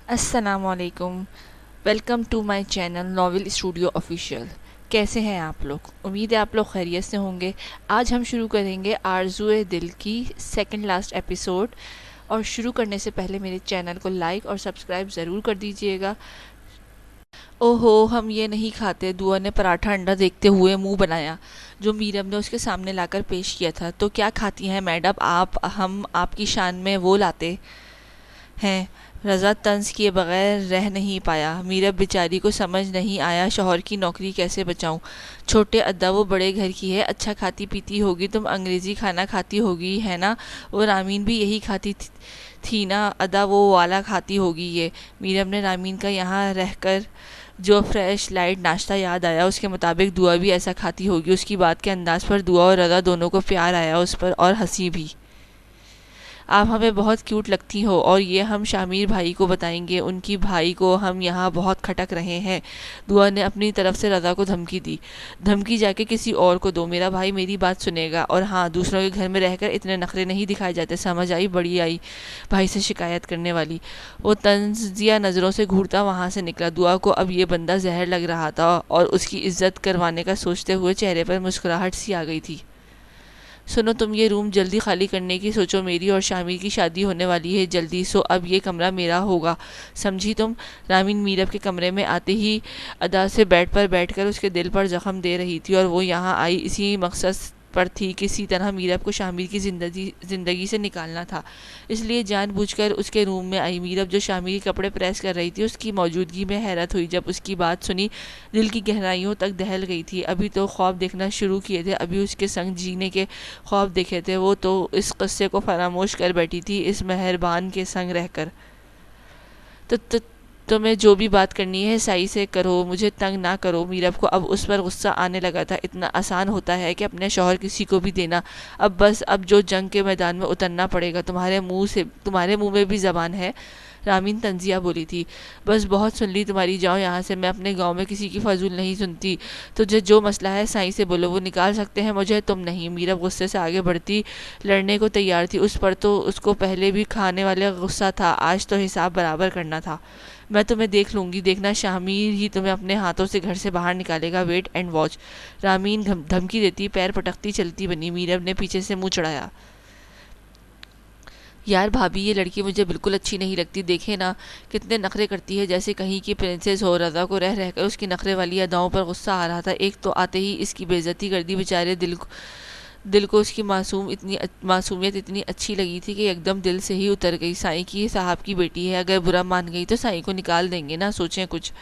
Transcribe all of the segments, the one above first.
السلام علیکم. Welcome to my channel novel studio official. کیسے ہیں آپ لوگ؟ امید ہے آپ لوگ خیریت سے ہوں گے. آج ہم شروع کریں گے آرزوئے دل کی سیکنڈ لاسٹ ایپیسوڈ. اور شروع کرنے سے پہلے میرے چینل کو لائک اور سبسکرائب ضرور کر دیجیے گا. او ہو، ہم یہ نہیں کھاتے. دعا نے پراٹھا انڈا دیکھتے ہوئے منہ بنایا جو میرب نے اس کے سامنے لا کر پیش کیا تھا. تو کیا کھاتی ہیں میڈم آپ؟ ہم آپ کی شان میں وہ لاتے ہیں. رضا طنز کیے بغیر رہ نہیں پایا. میرب بیچاری کو سمجھ نہیں آیا شوہر کی نوکری کیسے بچاؤں. چھوٹے ادا وہ بڑے گھر کی ہے، اچھا کھاتی پیتی ہوگی. تم انگریزی کھانا کھاتی ہوگی ہے نا؟ اور رامین بھی یہی کھاتی تھی نا؟ ادا وہ والا کھاتی ہوگی یہ. میرب نے رامین کا یہاں رہ کر جو فریش لائٹ ناشتہ یاد آیا اس کے مطابق دعا بھی ایسا کھاتی ہوگی. اس کی بات کے انداز پر دعا اور رضا دونوں کو پیار آیا اس پر، اور ہنسی بھی. آپ ہمیں بہت کیوٹ لگتی ہو، اور یہ ہم شامیر بھائی کو بتائیں گے. ان کی بھائی کو ہم یہاں بہت کھٹک رہے ہیں. دعا نے اپنی طرف سے رضا کو دھمکی دی. دھمکی جا کے کسی اور کو دو، میرا بھائی میری بات سنے گا. اور ہاں، دوسروں کے گھر میں رہ کر اتنے نخرے نہیں دکھائے جاتے. سمجھ آئی؟ بڑی آئی بھائی سے شکایت کرنے والی. وہ طنزیہ نظروں سے گھورتا وہاں سے نکلا. دعا کو اب یہ بندہ زہر لگ رہا تھا، اور اس کی عزت کروانے کا سوچتے ہوئے چہرے پر مسکراہٹ سی آ گئی تھی. سنو، تم یہ روم جلدی خالی کرنے کی سوچو. میری اور شامیر کی شادی ہونے والی ہے جلدی، سو اب یہ کمرہ میرا ہوگا، سمجھی تم؟ رامین میرب کے کمرے میں آتے ہی ادا سے بیڈ پر بیٹھ کر اس کے دل پر زخم دے رہی تھی. اور وہ یہاں آئی اسی مقصد پر تھی، کسی طرح میرب کو شامیر کی زندگی سے نکالنا تھا. اس لیے جان بوجھ کر اس کے روم میں آئی. میرب جو شامیر کے کپڑے پریس کر رہی تھی اس کی موجودگی میں حیرت ہوئی. جب اس کی بات سنی دل کی گہرائیوں تک دہل گئی تھی. ابھی تو خواب دیکھنا شروع کیے تھے، ابھی اس کے سنگ جینے کے خواب دیکھے تھے. وہ تو اس قصے کو فراموش کر بیٹھی تھی اس مہربان کے سنگ رہ کر. تو تمہیں جو بھی بات کرنی ہے سائی سے کرو، مجھے تنگ نہ کرو. میرب کو اب اس پر غصہ آنے لگا تھا. اتنا آسان ہوتا ہے کہ اپنے شوہر کسی کو بھی دینا؟ اب جو جنگ کے میدان میں اترنا پڑے گا. تمہارے منہ میں بھی زبان ہے؟ رامین تنزیہ بولی تھی. بس بہت سن لی تمہاری، جاؤ یہاں سے. میں اپنے گاؤں میں کسی کی فضول نہیں سنتی. تجھے جو مسئلہ ہے سائی سے بولو، وہ نکال سکتے ہیں مجھے، تم نہیں. میرب غصے سے آگے بڑھتی لڑنے کو تیار تھی. اس پر تو اس کو پہلے بھی کھانے والے غصہ تھا، آج تو حساب برابر کرنا تھا. میں تمہیں دیکھ لوں گی، دیکھنا شامیر ہی تمہیں اپنے ہاتھوں سے گھر سے باہر نکالے گا. Wait and watch. رامین دھمکی دیتی پیر پٹکتی چلتی بنی. میرب نے پیچھے سے منہ چڑھایا. یار بھابھی، یہ لڑکی مجھے بالکل اچھی نہیں لگتی. دیکھے نا کتنے نخرے کرتی ہے، جیسے کہیں کی پرنسس ہو. رضا کو رہ کر اس کی نخرے والی اداؤں پر غصہ آ رہا تھا. ایک تو آتے ہی اس کی بے عزتی کر دی. بیچارے دل کو اس کی معصومیت اتنی اچھی لگی تھی کہ ایک دم دل سے ہی اتر گئی. سائی کی صاحب کی بیٹی ہے، اگر برا مان گئی تو سائی کو نکال دیں گے نا. سوچیں کچھ.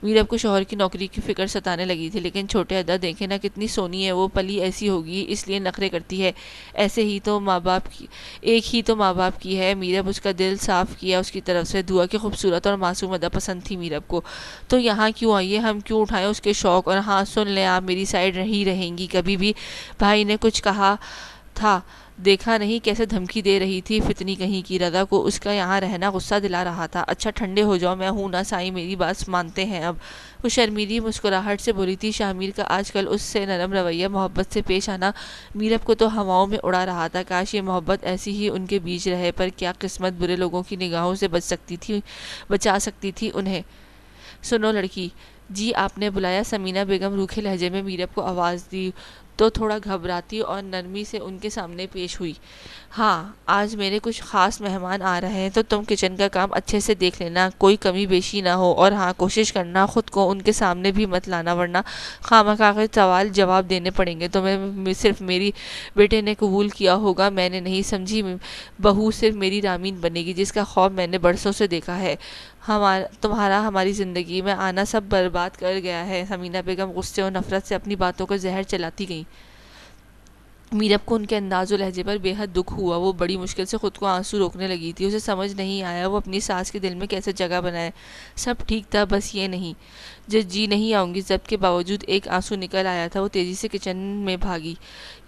میرب کو شوہر کی نوکری کی فکر ستانے لگی تھی. لیکن چھوٹے ادا دیکھے نا کتنی سونی ہے وہ، پلی ایسی ہوگی اس لیے نخرے کرتی ہے. ایسے ہی تو ماں باپ کی ایک ہی تو ماں باپ کی ہے. میرب اس کا دل صاف کیا اس کی طرف سے. دعا کی خوبصورت اور معصوم ادا پسند تھی میرب کو. تو یہاں کیوں آئیے، ہم کیوں اٹھائیں اس کے شوق. اور ہاں سن لیں، آپ میری سائڈ ہی رہیں گی کبھی بھی. بھائی نے کچھ کہا تھا، دیکھا نہیں کیسے دھمکی دے رہی تھی فتنی کہیں کی. رضا کو اس کا یہاں رہنا غصہ دلا رہا تھا. اچھا ٹھنڈے ہو جاؤ، میں ہوں نا سائی، میری بات مانتے ہیں اب. وہ شرمیلی مسکراہٹ سے بولی تھی. شامیر کا آج کل اس سے نرم رویہ، محبت سے پیش آنا میرب کو تو ہواؤں میں اڑا رہا تھا. کاش یہ محبت ایسی ہی ان کے بیچ رہے، پر کیا قسمت برے لوگوں کی نگاہوں سے بچا سکتی تھی انہیں. سنو لڑکی جی، آپ نے بلایا؟ سمینہ بیگم روکھے لہجے میں میرب کو آواز دی تو تھوڑا گھبراتی اور نرمی سے ان کے سامنے پیش ہوئی. ہاں، آج میرے کچھ خاص مہمان آ رہے ہیں، تو تم کچن کا کام اچھے سے دیکھ لینا، کوئی کمی بیشی نہ ہو. اور ہاں، کوشش کرنا خود کو ان کے سامنے بھی مت لانا، ورنہ خواہ کے سوال جواب دینے پڑیں گے تمہیں. صرف میری بیٹے نے قبول کیا ہوگا، میں نے نہیں، سمجھی؟ بہو صرف میری رامین بنے گی، جس کا خواب میں نے برسوں سے دیکھا ہے. تمہارا ہماری زندگی میں آنا سب برباد کر گیا ہے. سمینہ بیگم غصے اور نفرت سے اپنی باتوں کو زہر چلاتی گئیں. میرب کو ان کے انداز و لہجے پر بے حد دکھ ہوا. وہ بڑی مشکل سے خود کو آنسو روکنے لگی تھی. اسے سمجھ نہیں آیا وہ اپنی ساس کے دل میں کیسے جگہ بنائے. سب ٹھیک تھا، بس یہ نہیں. جی نہیں آؤں گی ضبط کے باوجود ایک آنسو نکل آیا تھا. وہ تیزی سے کچن میں بھاگی.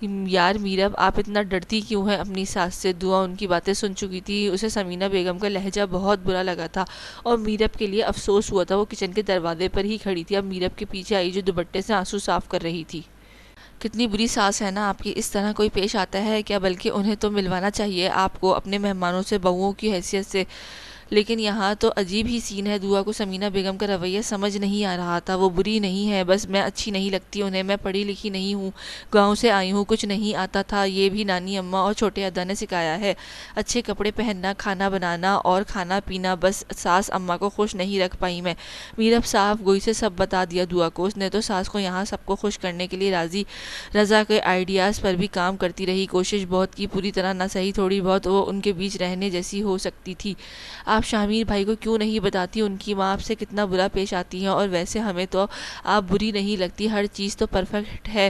یار میرب، آپ اتنا ڈرتی کیوں ہیں اپنی ساس سے؟ دعا ان کی باتیں سن چکی تھی. اسے سمینہ بیگم کا لہجہ بہت برا لگا تھا اور میرب کے لیے افسوس ہوا تھا. وہ کچن کے دروازے پر ہی کھڑی تھی. اب میرب کے پیچھے آئی جو دوپٹے سے آنسو صاف کر رہی تھی. کتنی بری ساس ہے نا آپ کی، اس طرح کوئی پیش آتا ہے کیا؟ بلکہ انہیں تو ملوانا چاہیے آپ کو اپنے مہمانوں سے بہوؤں کی حیثیت سے. لیکن یہاں تو عجیب ہی سین ہے. دعا کو سمینہ بیگم کا رویہ سمجھ نہیں آ رہا تھا. وہ بری نہیں ہے، بس میں اچھی نہیں لگتی انہیں. میں پڑھی لکھی نہیں ہوں، گاؤں سے آئی ہوں، کچھ نہیں آتا تھا. یہ بھی نانی اماں اور چھوٹے ادا نے سکھایا ہے. اچھے کپڑے پہننا، کھانا بنانا اور کھانا پینا. بس ساس اماں کو خوش نہیں رکھ پائی میں. میرب صاف گوئی سے سب بتا دیا دعا کو. اس نے تو ساس کو یہاں سب کو خوش کرنے کے لیے رضا کے آئیڈیاز پر بھی کام کرتی رہی. کوشش بہت کی، پوری طرح نہ صحیح، تھوڑی بہت وہ ان کے بیچ رہنے جیسی ہو سکتی تھی. آپ شامیر بھائی کو کیوں نہیں بتاتی ان کی ماں آپ سے کتنا برا پیش آتی ہے؟ اور ویسے ہمیں تو آپ بری نہیں لگتی، ہر چیز تو پرفیکٹ ہے.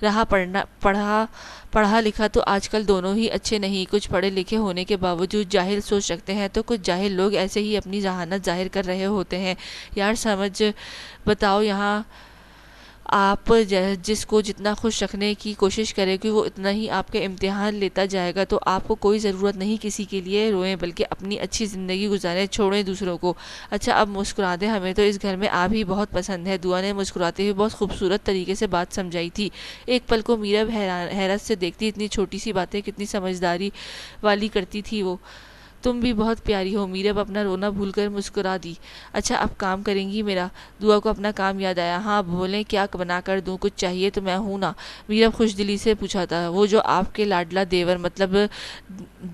رہا پڑھا لکھا تو آج کل دونوں ہی اچھے نہیں. کچھ پڑھے لکھے ہونے کے باوجود جاہل سوچ رکھتے ہیں، تو کچھ جاہل لوگ ایسے ہی اپنی ذہانت ظاہر کر رہے ہوتے ہیں. یار سمجھ بتاؤ، یہاں آپ جس کو جتنا خوش رکھنے کی کوشش کرے گی وہ اتنا ہی آپ کے امتحان لیتا جائے گا. تو آپ کو کوئی ضرورت نہیں کسی کے لیے روئیں، بلکہ اپنی اچھی زندگی گزاریں، چھوڑیں دوسروں کو. اچھا اب مسکرا دیں، ہمیں تو اس گھر میں آپ ہی بہت پسند ہے. دعا نے مسکراتے ہوئے بہت خوبصورت طریقے سے بات سمجھائی تھی. ایک پل کو میرب حیرت سے دیکھتی، اتنی چھوٹی سی باتیں کتنی سمجھداری والی کرتی تھی وہ. تم بھی بہت پیاری ہو. میرب اپنا رونا بھول کر مسکرا دی. اچھا اب کام کریں گی میرا؟ دعا کو اپنا کام یاد آیا. ہاں بولیں، کیا بنا کر دوں؟ کچھ چاہیے تو میں ہوں نا. میرب خوش دلی سے پوچھا تھا. وہ جو آپ کے لاڈلا دیور، مطلب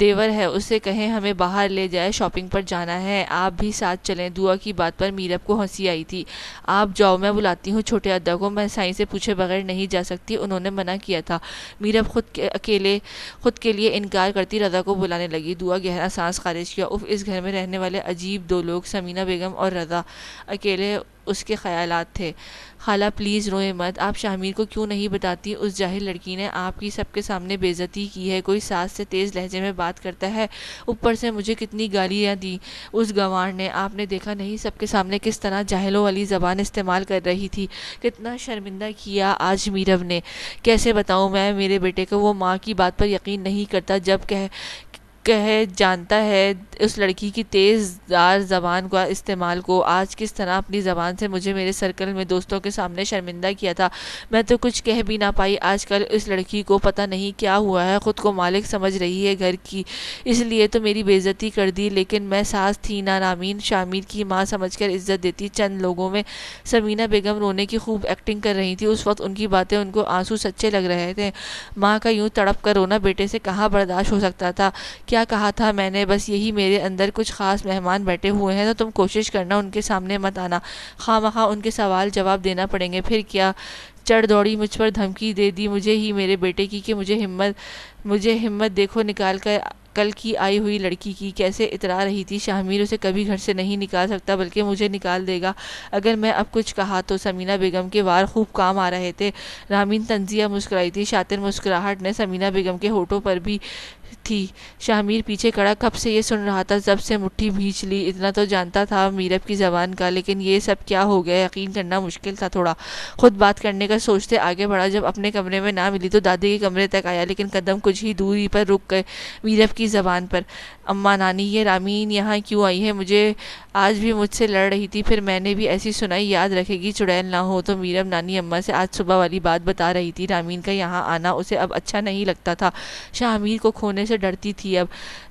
دیور ہے، اسے کہیں ہمیں باہر لے جائے، شاپنگ پر جانا ہے، آپ بھی ساتھ چلیں. دعا کی بات پر میرب کو ہنسی آئی تھی. آپ جاؤ، میں بلاتی ہوں چھوٹے ادا کو. میں سائیں سے پوچھے بغیر نہیں جا سکتی، انہوں نے منع کیا تھا. میرب خود کے لیے انکار کرتی رضا کو بلانے لگی. دعا گہرا سانس خارج کیا. اف، اس گھر میں رہنے والے عجیب دو لوگ، سمینہ بیگم اور رضا. اکیلے اس کے خیالات تھے. خالہ پلیز روئیں مت. آپ شامیر کو کیوں نہیں بتاتی؟ اس جاہل لڑکی نے آپ کی سب کے سامنے بے عزتی کی ہے. کوئی ساس سے تیز لہجے میں بات کرتا ہے، اوپر سے مجھے کتنی گالیاں دی اس گنوار نے. آپ نے دیکھا نہیں سب کے سامنے کس طرح جاہلوں والی زبان استعمال کر رہی تھی؟ کتنا شرمندہ کیا آج میرب نے. کیسے بتاؤں میں میرے بیٹے کو؟ وہ ماں کی بات پر یقین نہیں کرتا جب کہ جانتا ہے اس لڑکی کی تیز دار زبان کا استعمال کو. آج کس طرح اپنی زبان سے مجھے میرے سرکل میں دوستوں کے سامنے شرمندہ کیا تھا. میں تو کچھ کہہ بھی نہ پائی. آج کل اس لڑکی کو پتہ نہیں کیا ہوا ہے، خود کو مالک سمجھ رہی ہے گھر کی، اس لیے تو میری بے عزتی کر دی. لیکن میں ساس تھی نا رامین، شامیر کی ماں سمجھ کر عزت دیتی. چند لوگوں میں سمینہ بیگم رونے کی خوب ایکٹنگ کر رہی تھی. اس وقت ان کی باتیں ان کو آنسو سچے لگ رہے تھے. ماں کا یوں تڑپ کر رونا بیٹے سے کہاں برداشت ہو سکتا تھا؟ کیا کہا تھا میں نے؟ بس یہی، میرے اندر کچھ خاص مہمان بیٹھے ہوئے ہیں تو تم کوشش کرنا ان کے سامنے مت آنا. خواہ مخواہ ان کے سوال جواب دینا پڑیں گے. پھر کیا چڑھ دوڑی مجھ پر دھمکی دے دی مجھے ہی میرے بیٹے کی کہ مجھے ہمت دیکھو نکال کر. کل کی آئی ہوئی لڑکی کی کیسے اترا رہی تھی. شامیر اسے کبھی گھر سے نہیں نکال سکتا، بلکہ مجھے نکال دے گا اگر میں اب کچھ کہا تو. سمینہ بیگم کے وار خوب کام آ رہے تھے. رامین طنزیہ مسکرائی تھی. شاطر مسکراہٹ نے سمینہ بیگم کے ہونٹوں پر بھی تھی. شامیر پیچھے کڑا کب سے یہ سن رہا تھا، جب سے مٹھی بھینچ لی. اتنا تو جانتا تھا میرب کی زبان کا، لیکن یہ سب کیا ہو گیا یقین کرنا مشکل تھا تھوڑا. خود بات کرنے کا سوچتے آگے بڑھا. جب اپنے کمرے میں نہ ملی تو دادی کے کمرے تک آیا، لیکن قدم کچھ ہی دوری پر رک گئے میرب کی زبان پر. اماں نانی، یہ رامین یہاں کیوں آئی ہے؟ مجھے آج بھی مجھ سے لڑ رہی تھی، پھر میں نے بھی ایسی سنائی. یاد رکھے گی چڑیل نہ ہو. تو میرب نانی اماں سے آج صبح والی بات بتا رہی تھی. رامین کا یہاں آنا اسے اب اچھا نہیں لگتا تھا. شامیر کو کھونے سے ڈرتی تھی. اب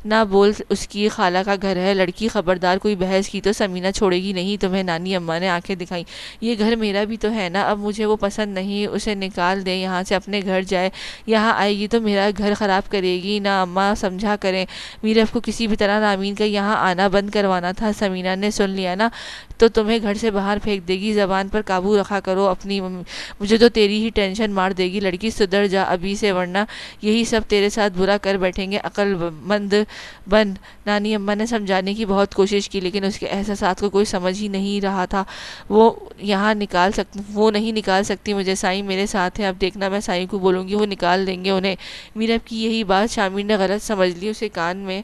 نہ بول، اس کی خالہ کا گھر ہے. لڑکی خبردار کوئی بحث کی تو سمینہ چھوڑے گی نہیں تمہیں. نانی اماں نے آنکھیں دکھائیں. یہ گھر میرا بھی تو ہے نا. اب مجھے وہ پسند نہیں، اسے نکال دیں یہاں سے، اپنے گھر جائے. یہاں آئے گی تو میرا گھر خراب کرے گی نا اماں، سمجھا کریں. میرب کو کسی بھی طرح رامین کا یہاں آنا بند کروانا تھا. سمینہ نے سن لیا نا تو تمہیں گھر سے باہر پھینک دے گی. زبان پر قابو رکھا کرو اپنی. مجھے تو تیری ہی ٹینشن مار دے گی. لڑکی سدھر جا ابھی سے، ورنہ یہی سب تیرے ساتھ برا کر بیٹھیں گے. عقل مند بن. نانی اماں نے سمجھانے کی بہت کوشش کی، لیکن اس کے احساسات کو کوئی سمجھ ہی نہیں رہا تھا. وہ نہیں نکال سکتی مجھے. سائیں میرے ساتھ ہے، اب دیکھنا میں سائیں کو بولوں گی، وہ نکال دیں گے انہیں. میرب کی یہی بات شامیر نے غلط سمجھ لی. اسے کان میں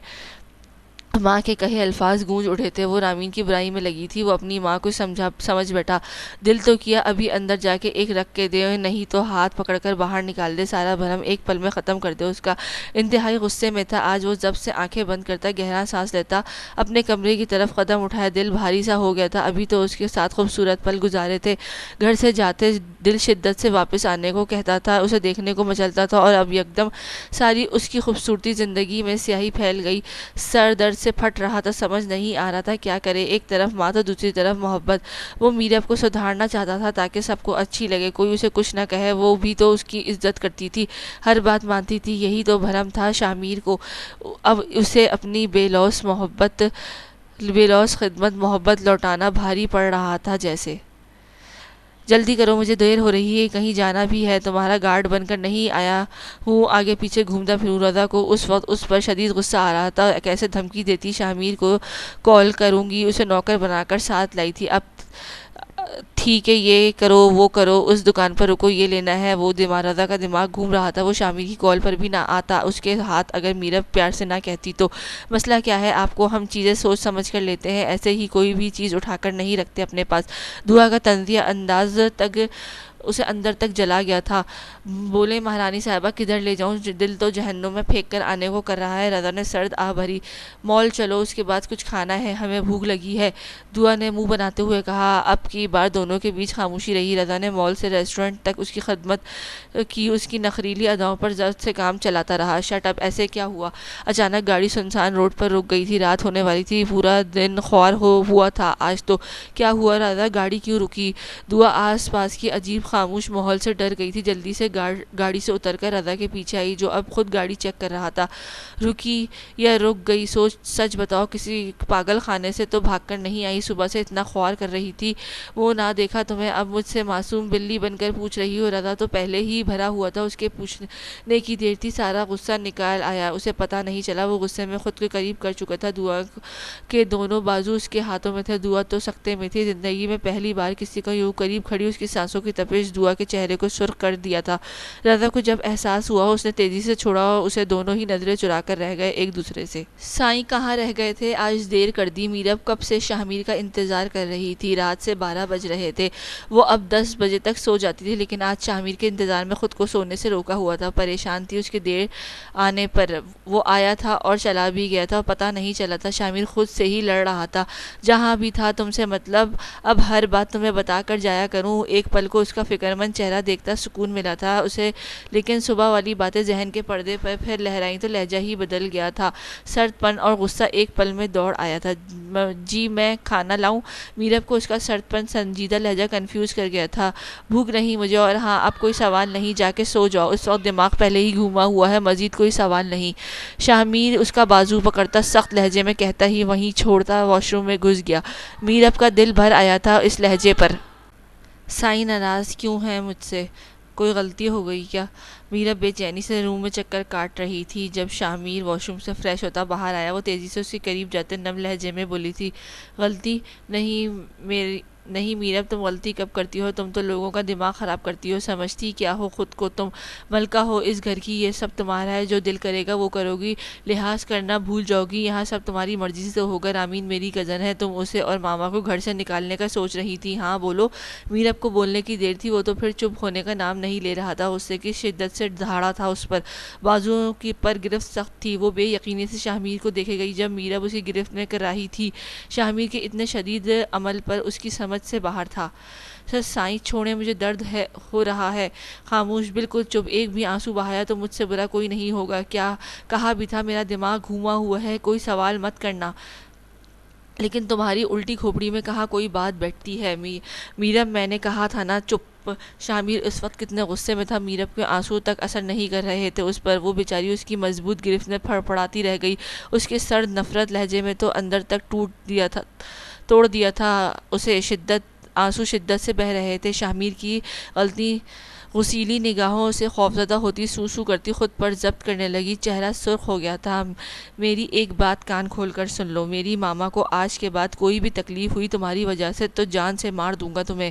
ماں کے کہے الفاظ گونج اٹھے تھے. وہ رامین کی برائی میں لگی تھی. وہ اپنی ماں کو سمجھ بیٹھا. دل تو کیا ابھی اندر جا کے ایک رکھ کے دے، نہیں تو ہاتھ پکڑ کر باہر نکال دے. سارا بھرم ایک پل میں ختم کر دے اس کا. انتہائی غصے میں تھا آج وہ. جب سے آنکھیں بند کرتا، گہرا سانس لیتا، اپنے کمرے کی طرف قدم اٹھایا، دل بھاری سا ہو گیا تھا. ابھی تو اس کے ساتھ خوبصورت پل گزارے تھے. گھر سے جاتے دل شدت سے واپس آنے کو کہتا تھا، اسے دیکھنے کو مچلتا تھا، اور اب یکدم ساری اس کی خوبصورتی زندگی میں سیاہی پھیل گئی. سر درد سے پھٹ رہا تھا، سمجھ نہیں آ رہا تھا کیا کرے، ایک طرف ماں تو دوسری طرف محبت۔ وہ میرب کو سدھارنا چاہتا تھا تاکہ سب کو اچھی لگے، کوئی اسے کچھ نہ کہے، وہ بھی تو اس کی عزت کرتی تھی، ہر بات مانتی تھی، یہی تو بھرم تھا شامیر کو۔ اب اسے اپنی بے لوث خدمت محبت لوٹانا بھاری پڑ رہا تھا جیسے۔ جلدی کرو، مجھے دیر ہو رہی ہے، کہیں جانا بھی ہے، تمہارا گارڈ بن کر نہیں آیا ہوں آگے پیچھے گھومتا پھروں۔ رضا کو اس وقت اس پر شدید غصہ آ رہا تھا، کیسے دھمکی دیتی، شامیر کو کال کروں گی، اسے نوکر بنا کر ساتھ لائی تھی، اب ٹھیک ہے یہ کرو وہ کرو، اس دکان پر رکو، یہ لینا ہے وہ۔ رضا کا دماغ گھوم رہا تھا، وہ شامیر کی کال پر بھی نہ آتا، اس کے ہاتھ اگر میرب پیار سے نہ کہتی تو۔ مسئلہ کیا ہے آپ کو، ہم چیزیں سوچ سمجھ کر لیتے ہیں، ایسے ہی کوئی بھی چیز اٹھا کر نہیں رکھتے اپنے پاس۔ دعا کا طنزیہ انداز تک اسے اندر تک جلا گیا تھا۔ بولے مہارانی صاحبہ کدھر لے جاؤں، دل تو جہنم میں پھینک کر آنے کو کر رہا ہے۔ رضا نے سرد آہ بھری، مال چلو، اس کے بعد کچھ کھانا ہے، ہمیں بھوک لگی ہے۔ دعا نے منہ بناتے ہوئے کہا۔ اب کی بار دونوں کے بیچ خاموشی رہی۔ رضا نے مال سے ریسٹورنٹ تک اس کی خدمت کی، اس کی نخریلی اداؤں پر ضبط سے کام چلاتا رہا۔ شٹ اپ، ایسے کیا ہوا؟ اچانک گاڑی سنسان روڈ پر رک گئی تھی، رات ہونے والی تھی، پورا دن خوار ہوا تھا آج تو۔ کیا ہوا رضا، گاڑی کیوں رکی؟ دعا آس پاس کی عجیب خاموش ماحول سے ڈر گئی تھی، جلدی سے گاڑی سے اتر کر رضا کے پیچھے آئی جو اب خود گاڑی چیک کر رہا تھا۔ رکی یا رک گئی، سچ بتاؤ، کسی پاگل خانے سے تو بھاگ کر نہیں آئی؟ صبح سے اتنا خوار کر رہی تھی، وہ نہ دیکھا تمہیں، اب مجھ سے معصوم بلی بن کر پوچھ رہی ہو؟ رضا تو پہلے ہی بھرا ہوا تھا، اس کے پوچھنے کی دیر تھی، سارا غصہ نکال آیا، اسے پتہ نہیں چلا وہ غصے میں خود کو قریب کر چکا تھا۔ دعا کے دونوں بازو اس کے ہاتھوں میں تھے، دعا تو سکتے میں تھی، زندگی میں پہلی بار کسی کو یوں قریب کھڑی اس کی سانسوں کی تپش دعا کے چہرے کو سرخ کر دیا تھا۔ رضا کو جب احساس ہوا اس نے تیزی سے چھوڑا، اسے دونوں ہی نظریں چرا کر رہ گئے ایک دوسرے سے۔ سائیں کہاں رہ گئے تھے، آج دیر کر دی، میرب کب سے شامیر کا انتظار کر رہی تھی، رات سے 12 بج رہے تھے، وہ اب 10 بجے تک سو جاتی تھی، لیکن آج شامیر کے انتظار میں خود کو سونے سے روکا ہوا تھا، پریشان تھی اس کے دیر آنے پر۔ وہ آیا تھا اور چلا بھی گیا تھا، پتہ نہیں چلا تھا، شامیر خود سے ہی لڑ رہا تھا، جہاں بھی تھا تم سے مطلب، اب ہر بات تمہیں بتا کر جایا کروں۔ ایک پل کو اس کا فکرمند چہرہ دیکھتا سکون ملا تھا اسے، لیکن صبح والی باتیں ذہن کے پردے پر پھر لہرائیں تو لہجہ ہی بدل گیا تھا، سرد پن اور غصہ ایک پل میں دوڑ آیا تھا۔ جی میں کھانا لاؤں؟ میرب کو اس کا سرد پن سنجیدہ لہجہ کنفیوز کر گیا تھا۔ بھوک نہیں مجھے، اور ہاں اب کوئی سوال نہیں، جا کے سو جاؤ، اس وقت دماغ پہلے ہی گھوما ہوا ہے، مزید کوئی سوال نہیں، شامیر اس کا بازو پکڑتا سخت لہجے میں کہتا ہی وہیں چھوڑتا واش روم میں گھس گیا۔ میرب کا دل بھر آیا تھا اس لہجے پر۔ سائیں ناراض کیوں ہیں مجھ سے، کوئی غلطی ہو گئی کیا؟ میرب بے چینی سے روم میں چکر کاٹ رہی تھی۔ جب شامیر واش روم سے فریش ہوتا باہر آیا، وہ تیزی سے اس کے قریب جاتے نم لہجے میں بولی تھی، غلطی نہیں میرب، تم غلطی کب کرتی ہو، تم تو لوگوں کا دماغ خراب کرتی ہو، سمجھتی کیا ہو خود کو، تم ملکہ ہو اس گھر کی، یہ سب تمہارا ہے، جو دل کرے گا وہ کرو گی، لحاظ کرنا بھول جاؤ گی، یہاں سب تمہاری مرضی سے ہوگا۔ رامین میری کزن ہے، تم اسے اور ماما کو گھر سے نکالنے کا سوچ رہی تھی، ہاں بولو۔ میرب کو بولنے کی دیر تھی، وہ تو پھر چپ ہونے کا نام نہیں لے رہا تھا، غصے کی شدت سے دھاڑا تھا اس پر، بازوؤں کی پر گرفت سخت تھی، وہ بے یقینی سے شامیر کو دیکھے گئی جب میرب اسی گرفت میں کر رہی تھی، شامیر کے اتنے شدید عمل پر اس کی سمجھ سے باہر تھا۔ سائیں چھوڑیں مجھے، درد ہو رہا ہے۔ خاموش، بالکل چپ، ایک بھی آنسو بہایا تو مجھ سے برا کوئی نہیں ہوگا، کیا کہا بھی تھا، میرا دماغ گھوما ہوا ہے، کوئی سوال مت کرنا۔ لیکن تمہاری الٹی کھوپڑی میں کہاں کوئی بات بیٹھتی ہے میرب، میں نے کہا تھا نا چپ۔ شامیر اس وقت کتنے غصے میں تھا، میرب کے آنسو تک اثر نہیں کر رہے تھے اس پر، وہ بیچاری اس کی مضبوط گرفت میں پھڑپڑاتی رہ گئی، اس کے سرد نفرت لہجے میں تو اندر تک توڑ دیا تھا اسے، آنسو شدت سے بہہ رہے تھے، شامیر کی غسیلی نگاہوں سے خوفزدہ ہوتی سو سو کرتی خود پر ضبط کرنے لگی، چہرہ سرخ ہو گیا تھا۔ میری ایک بات کان کھول کر سن لو، میری ماما کو آج کے بعد کوئی بھی تکلیف ہوئی تمہاری وجہ سے تو جان سے مار دوں گا تمہیں،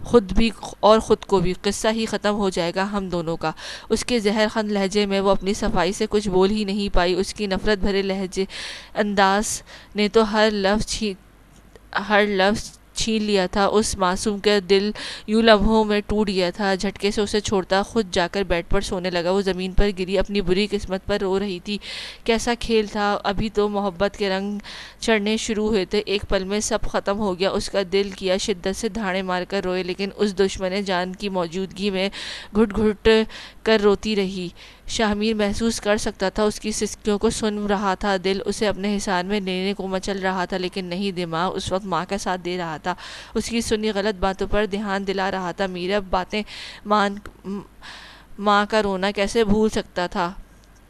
خود بھی اور خود کو بھی، قصہ ہی ختم ہو جائے گا ہم دونوں کا۔ اس کے زہر خند لہجے میں وہ اپنی صفائی سے کچھ بول ہی نہیں پائی، اس کی نفرت بھرے انداز نے تو ہر لفظ چھین لیا تھا، اس معصوم کا دل یوں لمحوں میں ٹوٹ گیا تھا، جھٹکے سے اسے چھوڑتا خود جا کر بیڈ پر سونے لگا، وہ زمین پر گری اپنی بری قسمت پر رو رہی تھی۔ کیسا کھیل تھا، ابھی تو محبت کے رنگ چڑھنے شروع ہوئے تھے، ایک پل میں سب ختم ہو گیا، اس کا دل کیا شدت سے دھاڑے مار کر روئے، لیکن اس دشمن جان کی موجودگی میں گھٹ گھٹ کر روتی رہی، شاہمیر محسوس کر سکتا تھا، اس کی سسکیوں کو سن رہا تھا، دل اسے اپنے حصار میں لینے کو مچل رہا تھا، لیکن نہیں، دماغ اس وقت ماں کا ساتھ دے رہا تھا، اس کی سنی غلط باتوں پر دھیان دلا رہا تھا۔ میرب باتیں ماں کا رونا کیسے بھول سکتا تھا؟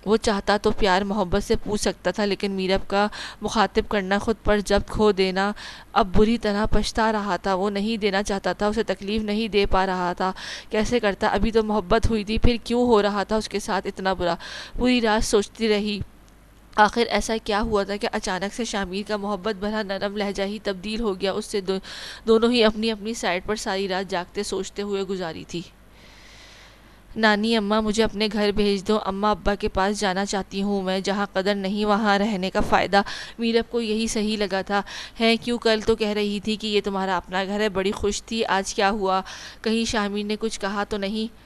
وہ چاہتا تو پیار محبت سے پوچھ سکتا تھا، لیکن میرب کا مخاطب کرنا، خود پر ضبط کھو دینا، اب بری طرح پچھتا رہا تھا۔ وہ نہیں دینا چاہتا تھا، اسے تکلیف نہیں دے پا رہا تھا، کیسے کرتا؟ ابھی تو محبت ہوئی تھی، پھر کیوں ہو رہا تھا اس کے ساتھ اتنا برا؟ پوری رات سوچتی رہی، آخر ایسا کیا ہوا تھا کہ اچانک سے شاہمیر کا محبت بھرا نرم لہجہ ہی تبدیل ہو گیا۔ اس سے دونوں ہی اپنی اپنی سائڈ پر ساری رات جاگتے سوچتے ہوئے گزاری تھی۔ نانی اماں مجھے اپنے گھر بھیج دو، اماں ابا کے پاس جانا چاہتی ہوں میں، جہاں قدر نہیں وہاں رہنے کا فائدہ۔ میرب کو یہی صحیح لگا تھا۔ ہے کیوں، کل تو کہہ رہی تھی کہ یہ تمہارا اپنا گھر ہے، بڑی خوش تھی، آج کیا ہوا؟ کہیں شاہمیر نے کچھ کہا تو نہیں؟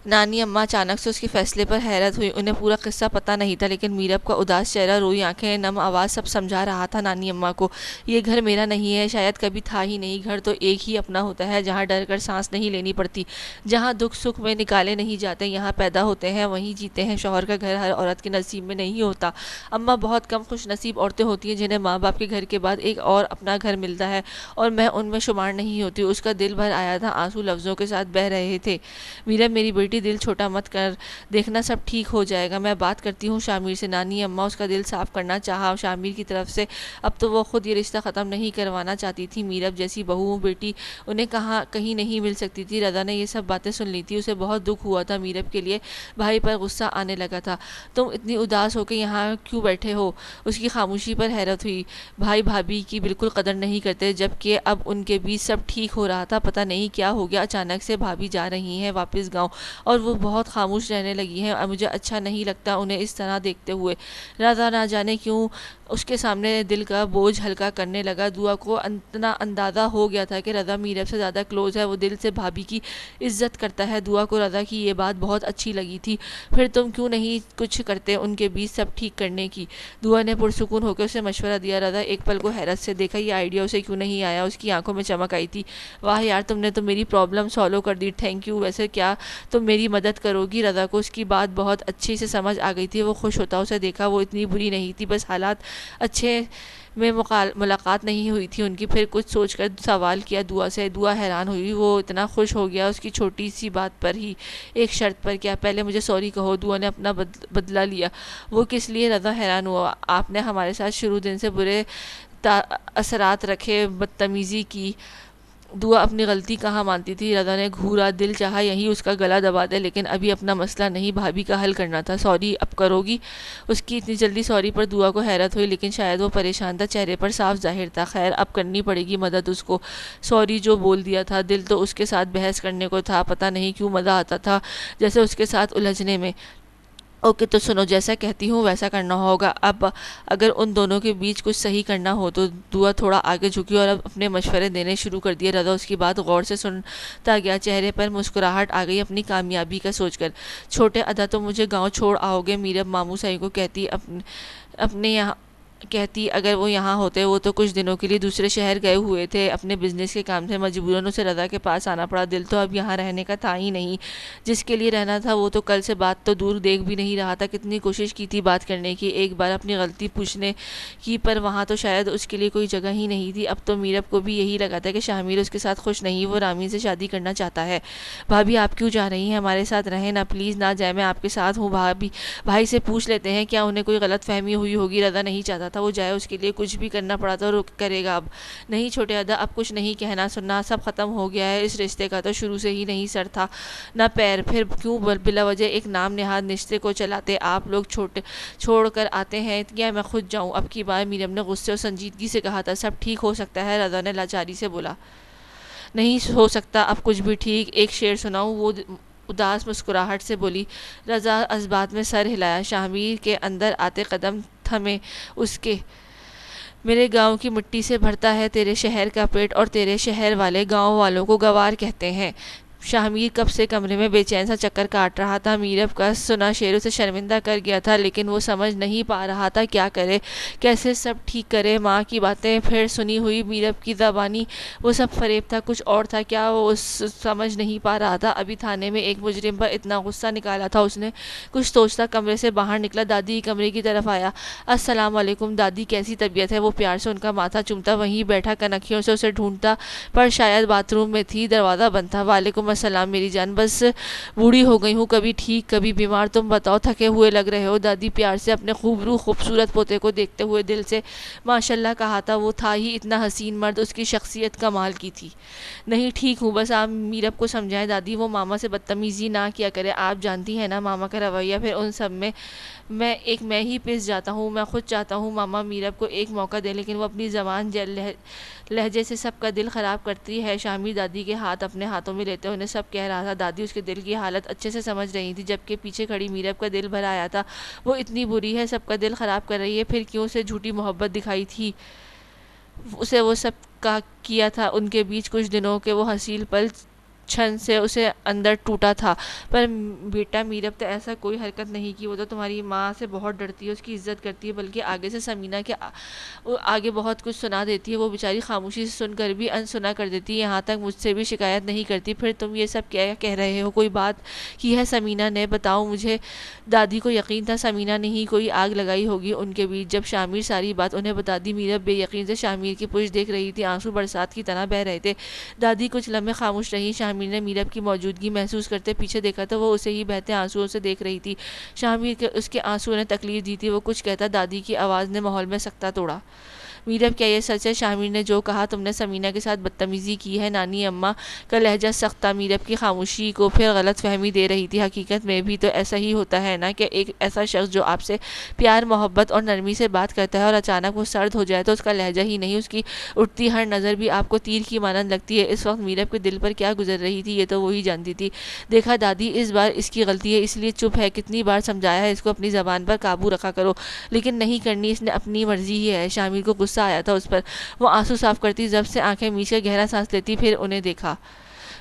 نانی اماں اچانک سے اس کے فیصلے پر حیرت ہوئی۔ انہیں پورا قصہ پتہ نہیں تھا، لیکن میرب کا اداس چہرہ، روئی آنکھیں، نم آواز سب سمجھا رہا تھا نانی اماں کو۔ یہ گھر میرا نہیں ہے، شاید کبھی تھا ہی نہیں۔ گھر تو ایک ہی اپنا ہوتا ہے، جہاں ڈر کر سانس نہیں لینی پڑتی، جہاں دکھ سکھ میں نکالے نہیں جاتے، یہاں پیدا ہوتے ہیں وہیں جیتے ہیں۔ شوہر کا گھر ہر عورت کے نصیب میں نہیں ہوتا اماں، بہت کم خوش نصیب عورتیں ہوتی ہیں جنہیں ماں باپ کے گھر کے بعد ایک اور اپنا گھر ملتا ہے، اور میں ان میں شمار نہیں ہوتی۔ اس کا دل بھر آیا تھا، آنسو لفظوں کے ساتھ بہہ رہے تھے۔ میرب میری بیٹی، دل چھوٹا مت کر، دیکھنا سب ٹھیک ہو جائے گا، میں بات کرتی ہوں شاہمیر سے۔ نانی اماں اس کا دل صاف کرنا چاہا شاہمیر کی طرف سے، اب تو وہ خود یہ رشتہ ختم نہیں کروانا چاہتی تھی۔ میرب جیسی بہو بیٹی انہیں کہیں نہیں مل سکتی تھی۔ رضا نے یہ سب باتیں سن لی تھی، اسے بہت دکھ ہوا تھا، میرب کے لیے بھائی پر غصہ آنے لگا تھا۔ تم اتنی اداس ہو کے یہاں کیوں بیٹھے ہو؟ اس کی خاموشی پر حیرت ہوئی۔ بھائی بھابھی کی بالکل قدر نہیں کرتے، جبکہ اب ان کے بیچ سب ٹھیک ہو رہا تھا، پتہ نہیں کیا ہو گیا، اچانک سے بھابھی جا رہی ہیں واپس گاؤں، اور وہ بہت خاموش رہنے لگی ہیں، اور مجھے اچھا نہیں لگتا انہیں اس طرح دیکھتے ہوئے۔ رضا نہ جانے کیوں اس کے سامنے دل کا بوجھ ہلکا کرنے لگا۔ دعا کو اتنا اندازہ ہو گیا تھا کہ رضا میرب سے زیادہ کلوز ہے، وہ دل سے بھابھی کی عزت کرتا ہے۔ دعا کو رضا کی یہ بات بہت اچھی لگی تھی۔ پھر تم کیوں نہیں کچھ کرتے ان کے بیچ سب ٹھیک کرنے کی؟ دعا نے پرسکون ہو کے اسے مشورہ دیا۔ رضا ایک پل کو حیرت سے دیکھا، یہ آئیڈیا اسے کیوں نہیں آیا؟ اس کی آنکھوں میں چمک آئی تھی۔ واہ یار، تم نے تو میری پرابلم سالو کر دی، تھینک یو۔ ویسے کیا تم میری مدد کرو گی؟ رضا کو اس کی بات بہت اچھے سے سمجھ آ گئی تھی، وہ خوش ہوتا، اسے دیکھا وہ اتنی بری نہیں تھی، بس حالات اچھے میں ملاقات نہیں ہوئی تھی ان کی۔ پھر کچھ سوچ کر سوال کیا دعا سے۔ دعا حیران ہوئی، وہ اتنا خوش ہو گیا اس کی چھوٹی سی بات پر ہی۔ ایک شرط پر؟ کیا؟ پہلے مجھے سوری کہو۔ دعا نے اپنا بدلہ لیا۔ وہ کس لیے؟ رضا حیران ہوا۔ آپ نے ہمارے ساتھ شروع دن سے برے اثرات رکھے، بدتمیزی کی۔ دعا اپنی غلطی کہاں مانتی تھی؟ رضا نے گھورا، دل چاہا یہیں اس کا گلا دبا دے، لیکن ابھی اپنا مسئلہ نہیں، بھابھی کا حل کرنا تھا۔ سوری اب کرو گی؟ اس کی اتنی جلدی سوری پر دعا کو حیرت ہوئی، لیکن شاید وہ پریشان تھا، چہرے پر صاف ظاہر تھا۔ خیر، اب کرنی پڑے گی مدد اس کو۔ سوری جو بول دیا تھا، دل تو اس کے ساتھ بحث کرنے کو تھا، پتہ نہیں کیوں مزہ آتا تھا جیسے اس کے ساتھ الجھنے میں۔ اوکے تو سنو، جیسا کہتی ہوں ویسا کرنا ہوگا۔ اب اگر ان دونوں کے بیچ کچھ صحیح کرنا ہو تو۔ دعا تھوڑا آگے جھکی اور اب اپنے مشورے دینے شروع کر دیے۔ رضا اس کی بات غور سے سنتا گیا، چہرے پر مسکراہٹ آ گئی اپنی کامیابی کا سوچ کر۔ چھوٹے ادا تو مجھے گاؤں چھوڑ آؤ گے؟ میرب ماموں صاحب کو اپنے یہاں کہتی، اگر وہ یہاں ہوتے، وہ تو کچھ دنوں کے لیے دوسرے شہر گئے ہوئے تھے اپنے بزنس کے کام سے، مجبوراً اسے رضا کے پاس آنا پڑا۔ دل تو اب یہاں رہنے کا تھا ہی نہیں، جس کے لیے رہنا تھا وہ تو کل سے بات تو دور دیکھ بھی نہیں رہا تھا۔ کتنی کوشش کی تھی بات کرنے کی، ایک بار اپنی غلطی پوچھنے کی، پر وہاں تو شاید اس کے لیے کوئی جگہ ہی نہیں تھی۔ اب تو میرب کو بھی یہی لگا تھا کہ شاہمیر اس کے ساتھ خوش نہیں، وہ رامین سے شادی کرنا چاہتا ہے۔ بھابھی آپ کیوں جا رہی ہیں؟ ہمارے ساتھ رہیں نا، پلیز نہ جائیں، میں آپ کے ساتھ ہوں۔ بھائی سے پوچھ لیتے ہیں، کیا انہیں کوئی غلط فہمی ہوئی ہوگی؟ رضا نہیں چاہتا تھا وہ جائے، اس کے لیے کچھ بھی کرنا پڑا تو کرے گا۔ اب نہیں چھوٹے ادا، اب کچھ نہیں کہنا سننا، سب ختم ہو گیا ہے۔ اس رشتے کا تو شروع سے ہی نہیں سر تھا نہ پیر، پھر کیوں بلا وجہ ایک نام نہاد رشتے کو چلاتے؟ آپ لوگ چھوڑ کر آتے ہیں یا میں خود جاؤں؟ اب کی بار میرب نے غصے اور سنجیدگی سے کہا تھا۔ سب ٹھیک ہو سکتا ہے، رضا نے لاچاری سے بولا۔ نہیں ہو سکتا اب کچھ بھی ٹھیک، ایک شعر سناؤں؟ وہ اداس مسکراہٹ سے بولی۔ رضا اثبات میں سر ہلایا۔ شاہمیر کے اندر آتے قدم تھمے اس کے۔ میرے گاؤں کی مٹی سے بھرتا ہے تیرے شہر کا پیٹ، اور تیرے شہر والے گاؤں والوں کو گوار کہتے ہیں۔ شاہمیر کب سے کمرے میں بے چین سا چکر کاٹ رہا تھا۔ میرب کا سنا شعر اسے شرمندہ کر گیا تھا، لیکن وہ سمجھ نہیں پا رہا تھا کیا کرے، کیسے سب ٹھیک کرے۔ ماں کی باتیں پھر سنی ہوئی، میرب کی زبانی وہ سب فریب تھا، کچھ اور تھا کیا وہ سمجھ نہیں پا رہا تھا۔ ابھی تھانے میں ایک مجرم پر اتنا غصہ نکالا تھا اس نے۔ کچھ سوچتا کمرے سے باہر نکلا، دادی کمرے کی طرف آیا۔ السلام علیکم دادی، کیسی طبیعت ہے؟ وہ پیار سے ان کا ماتھا چومتا وہیں بیٹھا کنکھیوں سے اسے ڈھونڈتا، پر شاید باتھ روم میں تھی، دروازہ بند تھا۔ وعلیکم السلام میری جان، بس بوڑھی ہو گئی ہوں، کبھی ٹھیک کبھی بیمار، تم بتاؤ، تھکے ہوئے لگ رہے ہو۔ دادی پیار سے اپنے خوبصورت پوتے کو دیکھتے ہوئے دل سے ماشاءاللہ کہا تھا، وہ تھا ہی اتنا حسین مرد، اس کی شخصیت کمال کی تھی۔ نہیں ٹھیک ہوں، بس آپ میرب کو سمجھائیں دادی، وہ ماما سے بدتمیزی نہ کیا کرے، آپ جانتی ہیں نا ماما کا رویہ، پھر ان سب میں میں ہی پس جاتا ہوں۔ میں خود چاہتا ہوں ماما میرب کو ایک موقع دے، لیکن وہ اپنی زبان لہجے سے سب کا دل خراب کرتی ہے۔ شاہمیر دادی کے ہاتھ اپنے ہاتھوں میں لیتے انہیں سب کہہ رہا تھا۔ دادی اس کے دل کی حالت اچھے سے سمجھ رہی تھی، جبکہ پیچھے کھڑی میرب کا دل بھر آیا تھا۔ وہ اتنی بری ہے، سب کا دل خراب کر رہی ہے، پھر کیوں اسے جھوٹی محبت دکھائی تھی اسے، وہ سب کا کیا تھا ان کے بیچ کچھ دنوں کے وہ حسین پل چھن سے اسے اندر ٹوٹا تھا۔ پر بیٹا میرب تو ایسا کوئی حرکت نہیں کی، وہ تو تمہاری ماں سے بہت ڈرتی ہے، اس کی عزت کرتی ہے، بلکہ آگے سے سمینہ کے آگے بہت کچھ سنا دیتی ہے، وہ بیچاری خاموشی سے سن کر بھی انسنا کر دیتی ہے، یہاں تک مجھ سے بھی شکایت نہیں کرتی۔ پھر تم یہ سب کیا کہہ رہے ہو؟ کوئی بات کی ہے سمینہ نے؟ بتاؤ مجھے۔ دادی کو یقین تھا سمینہ نے ہی کوئی آگ لگائی ہوگی ان کے بیچ۔ جب شاہمیر ساری بات انہیں بتا دی، میرب بے یقین سے شاہمیر کی پشت دیکھ رہی تھی، آنسو برسات کی طرح بہہ رہے تھے۔ دادی کچھ لمحے خاموش رہی، شاہمیر نے میرب کی موجودگی محسوس کرتے پیچھے دیکھا تو وہ اسے ہی بہتے آنسوؤں سے دیکھ رہی تھی۔ شاہمیر کے اس کے آنسوؤں نے تکلیف دی تھی، وہ کچھ کہتا، دادی کی آواز نے ماحول میں سکتہ توڑا۔ میرب کیا یہ سچ ہے شاہمیر نے جو کہا، تم نے سمینہ کے ساتھ بدتمیزی کی ہے؟ نانی اماں کا لہجہ سخت تھا، میرب کی خاموشی کو پھر غلط فہمی دے رہی تھی۔ حقیقت میں بھی تو ایسا ہی ہوتا ہے نا، کہ ایک ایسا شخص جو آپ سے پیار محبت اور نرمی سے بات کرتا ہے اور اچانک وہ سرد ہو جائے تو اس کا لہجہ ہی نہیں، اس کی اٹھتی ہر نظر بھی آپ کو تیر کی مانند لگتی ہے۔ اس وقت میرب کے دل پر کیا گزر رہی تھی یہ تو وہی جانتی تھی۔ دیکھا دادی، اس بار اس کی غلطی ہے اس لیے چپ ہے، کتنی بار سمجھایا ہے اس کو اپنی زبان پر قابو رکھا کرو، لیکن نہیں کرنی، اس نے اپنی مرضی ہی ہے۔ شاہمیر کو غصہ آیا تھا اس پر، وہ آنسو صاف کرتی ضبط سے آنکھیں میچ کر گہرا سانس لیتی، پھر انہیں دیکھا۔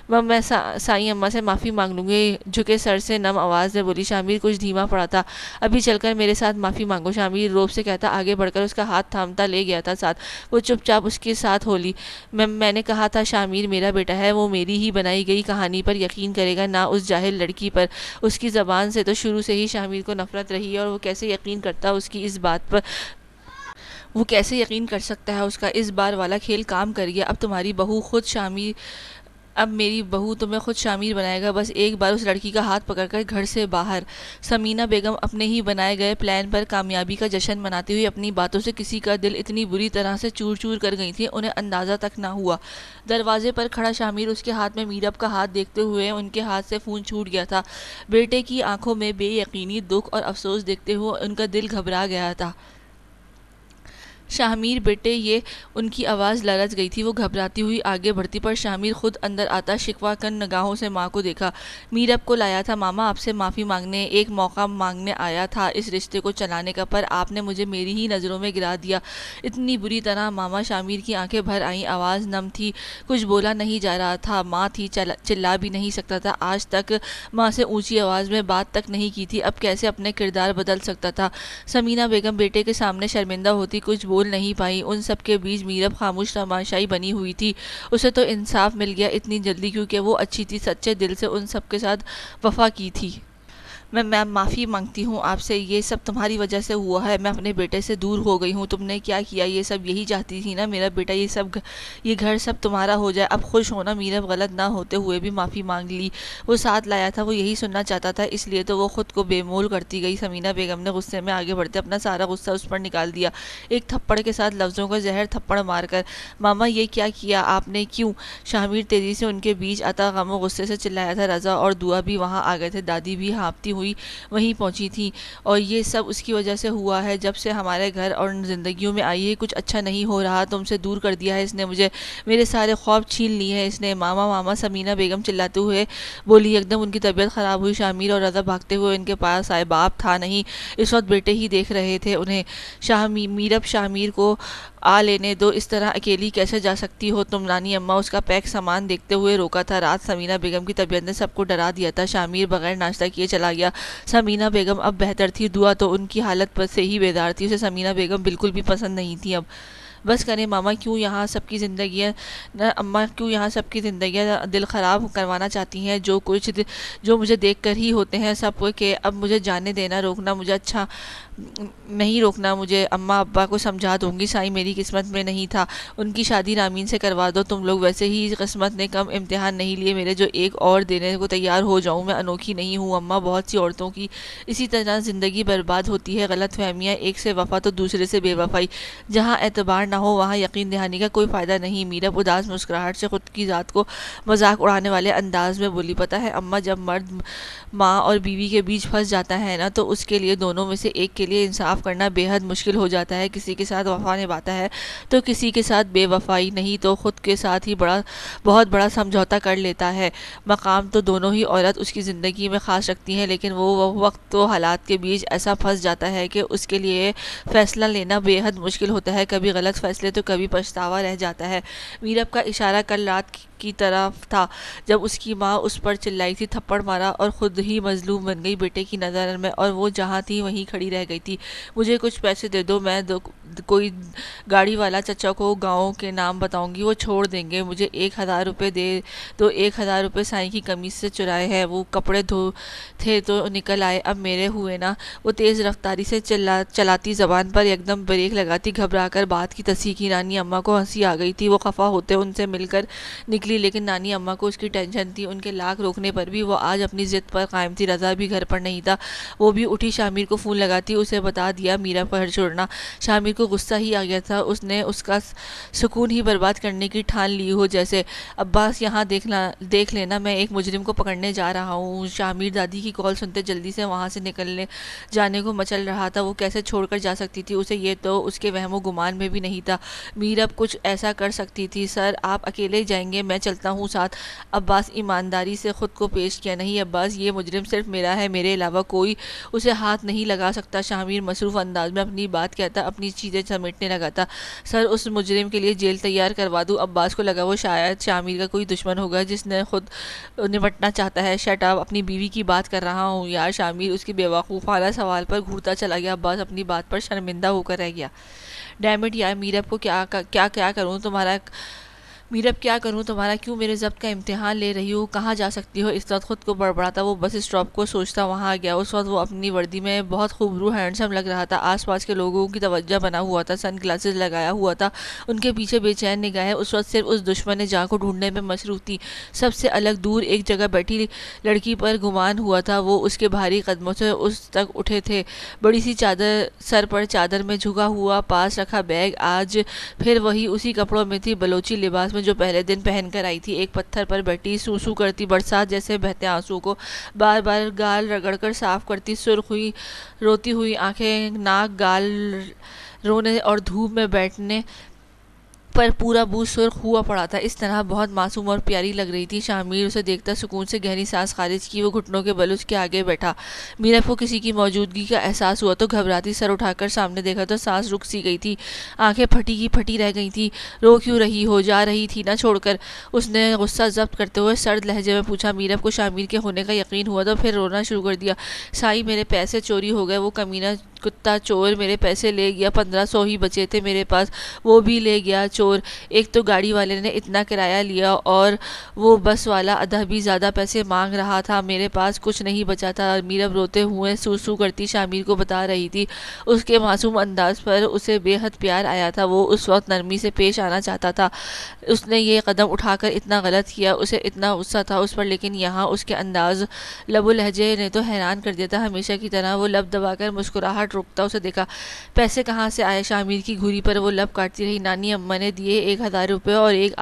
میں سائیں اماں سے معافی مانگ لوں گی، جھکے سر سے نم آواز میں بولی۔ شاہمیر کچھ دھیما پڑا تھا، ابھی چل کر میرے ساتھ معافی مانگو، شاہمیر روب سے کہتا آگے بڑھ کر اس کا ہاتھ تھامتا لے گیا تھا ساتھ۔ وہ چپ چاپ اس کے ساتھ ہو لی۔ میں نے کہا تھا شاہمیر میرا بیٹا ہے، وہ میری ہی بنائی گئی کہانی پر یقین کرے گا، نہ اس جاہل لڑکی پر۔ اس کی زبان سے تو شروع سے ہی شاہمیر کو نفرت رہی ہے، اور وہ کیسے یقین کرتا اس کی اس بات پر، وہ کیسے یقین کر سکتا ہے اس کا اس بار والا کھیل کام کر گیا۔ اب میری بہو تمہیں خود شاہمیر بنائے گا، بس ایک بار اس لڑکی کا ہاتھ پکڑ کر گھر سے باہر۔ سمینہ بیگم اپنے ہی بنائے گئے پلان پر کامیابی کا جشن مناتی ہوئی اپنی باتوں سے کسی کا دل اتنی بری طرح سے چور چور کر گئی تھی، انہیں اندازہ تک نہ ہوا۔ دروازے پر کھڑا شاہمیر اس کے ہاتھ میں میرب کا ہاتھ دیکھتے ہوئے ان کے ہاتھ سے خون چھوٹ گیا تھا۔ بیٹے کی آنکھوں میں بے یقینی، دکھ اور افسوس دیکھتے ہوئے ان کا دل گھبرا گیا تھا۔ شاہمیر بیٹے، یہ ان کی آواز لرز گئی تھی، وہ گھبراتی ہوئی آگے بڑھتی، پر شاہمیر خود اندر آتا شکوہ کن نگاہوں سے ماں کو دیکھا۔ میرب کو لایا تھا ماما آپ سے معافی مانگنے، ایک موقع مانگنے آیا تھا اس رشتے کو چلانے کا، پر آپ نے مجھے میری ہی نظروں میں گرا دیا اتنی بری طرح ماما۔ شاہمیر کی آنکھیں بھر آئیں، آواز نم تھی، کچھ بولا نہیں جا رہا تھا، ماں تھی، چلا بھی نہیں سکتا تھا، آج تک ماں سے اونچی آواز میں بات تک نہیں کی تھی، اب کیسے اپنے کردار بدل سکتا تھا؟ سمینہ بیگم بیٹے کے سامنے شرمندہ ہوتی، کچھ بول نہیں پائی۔ ان سب کے بیچ میرب خاموش تماشائی بنی ہوئی تھی، اسے تو انصاف مل گیا اتنی جلدی، کیونکہ وہ اچھی تھی، سچے دل سے ان سب کے ساتھ وفا کی تھی۔ میں معافی مانگتی ہوں آپ سے، یہ سب تمہاری وجہ سے ہوا ہے، میں اپنے بیٹے سے دور ہو گئی ہوں، تم نے کیا کیا یہ سب یہی چاہتی تھی نا میرا بیٹا، یہ گھر سب تمہارا ہو جائے، اب خوش ہونا۔ میرب غلط نہ ہوتے ہوئے بھی معافی مانگ لی، وہ ساتھ لایا تھا، وہ یہی سننا چاہتا تھا، اس لیے تو وہ خود کو بے مول کرتی گئی۔ سمینہ بیگم نے غصے میں آگے بڑھتے اپنا سارا غصہ اس پر نکال دیا، ایک تھپڑ کے ساتھ لفظوں کا زہر تھپڑ مار کر۔ ماما یہ کیا کیا آپ نے، کیوں؟ شاہمیر تیزی سے ان کے بیچ آتا غم و غصے سے چلایا تھا۔ رضا اور دعا بھی وہاں آ گئے تھے، دادی بھی ہانپتی ہوئی وہیں پہنچی تھی، اور یہ سب اس کی وجہ سے ہوا ہے، جب سے ہمارے گھر اور زندگیوں میں آئی ہے کچھ اچھا نہیں ہو رہا، تم سے دور کر دیا ہے اس نے مجھے، میرے سارے خواب چھین لیے ہیں اس نے۔ ماما ماما سمینہ بیگم چلاتے ہوئے بولی، یکدم ان کی طبیعت خراب ہوئی۔ شاہمیر اور رضا بھاگتے ہوئے ان کے پاس آئے، باپ تھا نہیں اس وقت، بیٹے ہی دیکھ رہے تھے انہیں۔ میرب شاہمیر کو آ لینے دو، اس طرح اکیلی کیسے جا سکتی ہو تم؟ نانی اماں اس کا پیک سامان دیکھتے ہوئے روکا تھا۔ رات سمینہ بیگم کی طبیعت نے سب کو ڈرا دیا تھا۔ شامیر بغیر ناشتہ کیے چلا گیا۔ سمینہ بیگم اب بہتر تھی، دعا تو ان کی حالت پر سے ہی بیدار تھی۔ اسے سمینہ بیگم بالکل بھی پسند نہیں تھی اب۔ بس کریں ماما، کیوں یہاں سب کی زندگیاں اماں کیوں یہاں سب کی زندگیاں دل خراب کروانا چاہتی ہیں؟ جو مجھے دیکھ کر ہی ہوتے ہیں سب کہ اب مجھے جانے دینا، روکنا مجھے اچھا نہیں، روکنا مجھے اماں ابا کو سمجھا دوں گی۔ سائیں میری قسمت میں نہیں تھا، ان کی شادی رامین سے کروا دو تم لوگ، ویسے ہی قسمت نے کم امتحان نہیں لیے میرے جو ایک اور دینے کو تیار ہو جاؤں۔ میں انوکھی نہیں ہوں اماں، بہت سی عورتوں کی اسی طرح زندگی برباد ہوتی ہے، غلط فہمیاں، ایک سے وفا تو دوسرے سے بے وفائی، جہاں اعتبار نہ ہو وہاں یقین دہانی کا کوئی فائدہ نہیں۔ میرب اداس مسکراہٹ سے خود کی ذات کو مذاق اڑانے والے انداز میں بولی، پتہ ہے اماں، جب مرد ماں اور بیوی کے بیچ پھنس جاتا ہے نا تو اس کے لیے دونوں میں سے ایک کے لیے انصاف کرنا بے حد مشکل ہو جاتا ہے۔ کسی کے ساتھ وفا نبھاتا ہے تو کسی کے ساتھ بے وفائی، نہیں تو خود کے ساتھ ہی بہت بڑا سمجھوتا کر لیتا ہے۔ مقام تو دونوں ہی عورت اس کی زندگی میں خاص رکھتی ہیں، لیکن وہ وقت تو حالات کے بیچ ایسا پھنس جاتا ہے کہ اس کے لیے فیصلہ لینا بے حد مشکل ہوتا ہے، کبھی غلط فیصلے تو کبھی پچھتاوا رہ جاتا ہے۔ میرب کا اشارہ کل رات کی طرف تھا جب اس کی ماں اس پر چلائی تھی، تھپڑ مارا اور خود ہی مظلوم بن گئی بیٹے کی نظر میں، اور وہ جہاں تھی وہیں کھڑی رہ گئی تھی۔ مجھے کچھ پیسے دے دو، میں کوئی گاڑی والا چچا کو گاؤں کے نام بتاؤں گی، وہ چھوڑ دیں گے۔ مجھے 1000 روپے دے دو۔ 1000 روپے سائیں کی قمیص سے چرائے ہیں، وہ کپڑے تھے تو نکل آئے، اب میرے ہوئے نا۔ وہ تیز رفتاری سے چلاتی زبان پر یکدم بریک لگاتی، گھبرا کر بات کی تصحیح کی۔ نانی اماں کو ہنسی آ گئی تھی، وہ خفا ہوتے ان سے مل کر نکلی، لیکن نانی اماں کو اس کی ٹینشن تھی۔ ان کے لاکھ روکنے پر بھی وہ آج اپنی ضد پر قائم تھی۔ رضا بھی گھر پر نہیں تھا، وہ بھی اٹھی شامیر کو فون لگاتی، اسے بتا دیا میرب کا گھر چھوڑنا۔ شامیر کو غصہ ہی آ گیا تھا، اس نے اس کا سکون ہی برباد کرنے کی ٹھان لی ہو جیسے۔ عباس یہاں دیکھ لینا، میں ایک مجرم کو پکڑنے جا رہا ہوں۔ شامیر دادی کی کال سنتے جلدی سے وہاں سے نکلنے جانے کو مچل رہا تھا، وہ کیسے چھوڑ کر جا سکتی تھی اسے؟ یہ تو اس کے وہم و گمان میں بھی نہیں تھا میرب کچھ ایسا کر سکتی تھی۔ سر آپ اکیلے جائیں گے؟ میں چلتا ہوں ساتھ، عباس ایمانداری سے خود کو پیش کیا۔ نہیں عباس، یہ مجرم صرف میرا ہے، میرے علاوہ کوئی اسے ہاتھ نہیں لگا سکتا۔ شامیر مصروف انداز میں اپنی بات کہتا، اپنی چیزیں سمیٹنے لگا تھا۔ سر اس مجرم کے لیے جیل تیار کروا دوں؟ عباس کو لگا وہ شاید شامیر کا کوئی دشمن ہوگا جس نے خود نمٹنا چاہتا ہے۔ شٹ اپ، اپنی بیوی کی بات کر رہا ہوں یار۔ شامیر اس کی بیوقوفانہ سوال پر گھورتا چلا گیا۔ عباس اپنی بات پر شرمندہ ہو کر رہ گیا۔ ڈیمٹ یار، میرب کو کیا کروں تمہارا؟ میرب کیا کروں تمہارا؟ کیوں میرے ضبط کا امتحان لے رہی ہو؟ کہاں جا سکتی ہو؟ اس وقت خود کو بڑبڑاتا وہ بس اسٹاپ کو سوچتا وہاں گیا۔ اس وقت وہ اپنی وردی میں بہت خوبرو ہینڈسم لگ رہا تھا، آس پاس کے لوگوں کی توجہ بنا ہوا تھا، سن گلاسز لگایا ہوا تھا، ان کے پیچھے بے چین نگاہیں اس وقت صرف اس دشمن جاں کو ڈھونڈنے میں مصروف تھی۔ سب سے الگ دور ایک جگہ بیٹھی لڑکی پر گمان ہوا تھا، وہ اس کے بھاری قدموں سے اس تک اٹھے تھے، بڑی سی چادر سر پر، چادر میں جھکا ہوا پاس رکھا بیگ، آج پھر وہی اسی کپڑوں میں تھی، بلوچی لباس میں جو پہلے دن پہن کر آئی تھی۔ ایک پتھر پر بیٹھی سو کرتی، برسات جیسے بہتے آنسو کو بار بار گال رگڑ کر صاف کرتی، سرخ ہوئی روتی ہوئی آنکھیں، ناک گال رونے اور دھوپ میں بیٹھنے پر پورا بو سرخ ہوا پڑا تھا، اس طرح بہت معصوم اور پیاری لگ رہی تھی۔ شامیر اسے دیکھتا سکون سے گہری سانس خارج کی، وہ گھٹنوں کے بل اس کے آگے بیٹھا۔ میرب کو کسی کی موجودگی کا احساس ہوا تو گھبراتی سر اٹھا کر سامنے دیکھا تو سانس رک سی گئی تھی، آنکھیں پھٹی کی پھٹی رہ گئی تھی۔ رو کیوں رہی ہو؟ جا رہی تھی نا چھوڑ کر؟ اس نے غصہ ضبط کرتے ہوئے سرد لہجے میں پوچھا۔ میرب کو شامیر کے ہونے کا یقین ہوا تو پھر رونا شروع کر دیا۔ سائی میرے پیسے چوری ہو گئے، وہ کمینہ کتا چور میرے پیسے لے گیا، 1500 ہی بچے تھے میرے پاس، وہ بھی لے گیا چور۔ ایک تو گاڑی والے نے اتنا کرایہ لیا اور وہ بس والا آدھا بھی زیادہ پیسے مانگ رہا تھا، میرے پاس کچھ نہیں بچا تھا۔ میرب روتے ہوئے سو کرتی شامیر کو بتا رہی تھی، اس کے معصوم انداز پر اسے بے حد پیار آیا تھا، وہ اس وقت نرمی سے پیش آنا چاہتا تھا، اس نے یہ قدم اٹھا کر اتنا غلط کیا، اسے اتنا غصہ تھا اس پر، لیکن یہاں اس کے انداز لب و لہجے نے تو حیران کر دیا تھا۔ ہمیشہ کی طرح وہ لب دبا کر مسکراہٹ روکتا اسے دیکھا۔ پیسے کہاں سے آئے؟ شامیر کی گھوری پر وہ لب کاٹتی رہی۔ نانی اماں نے دیے 1000 روپے اور ایک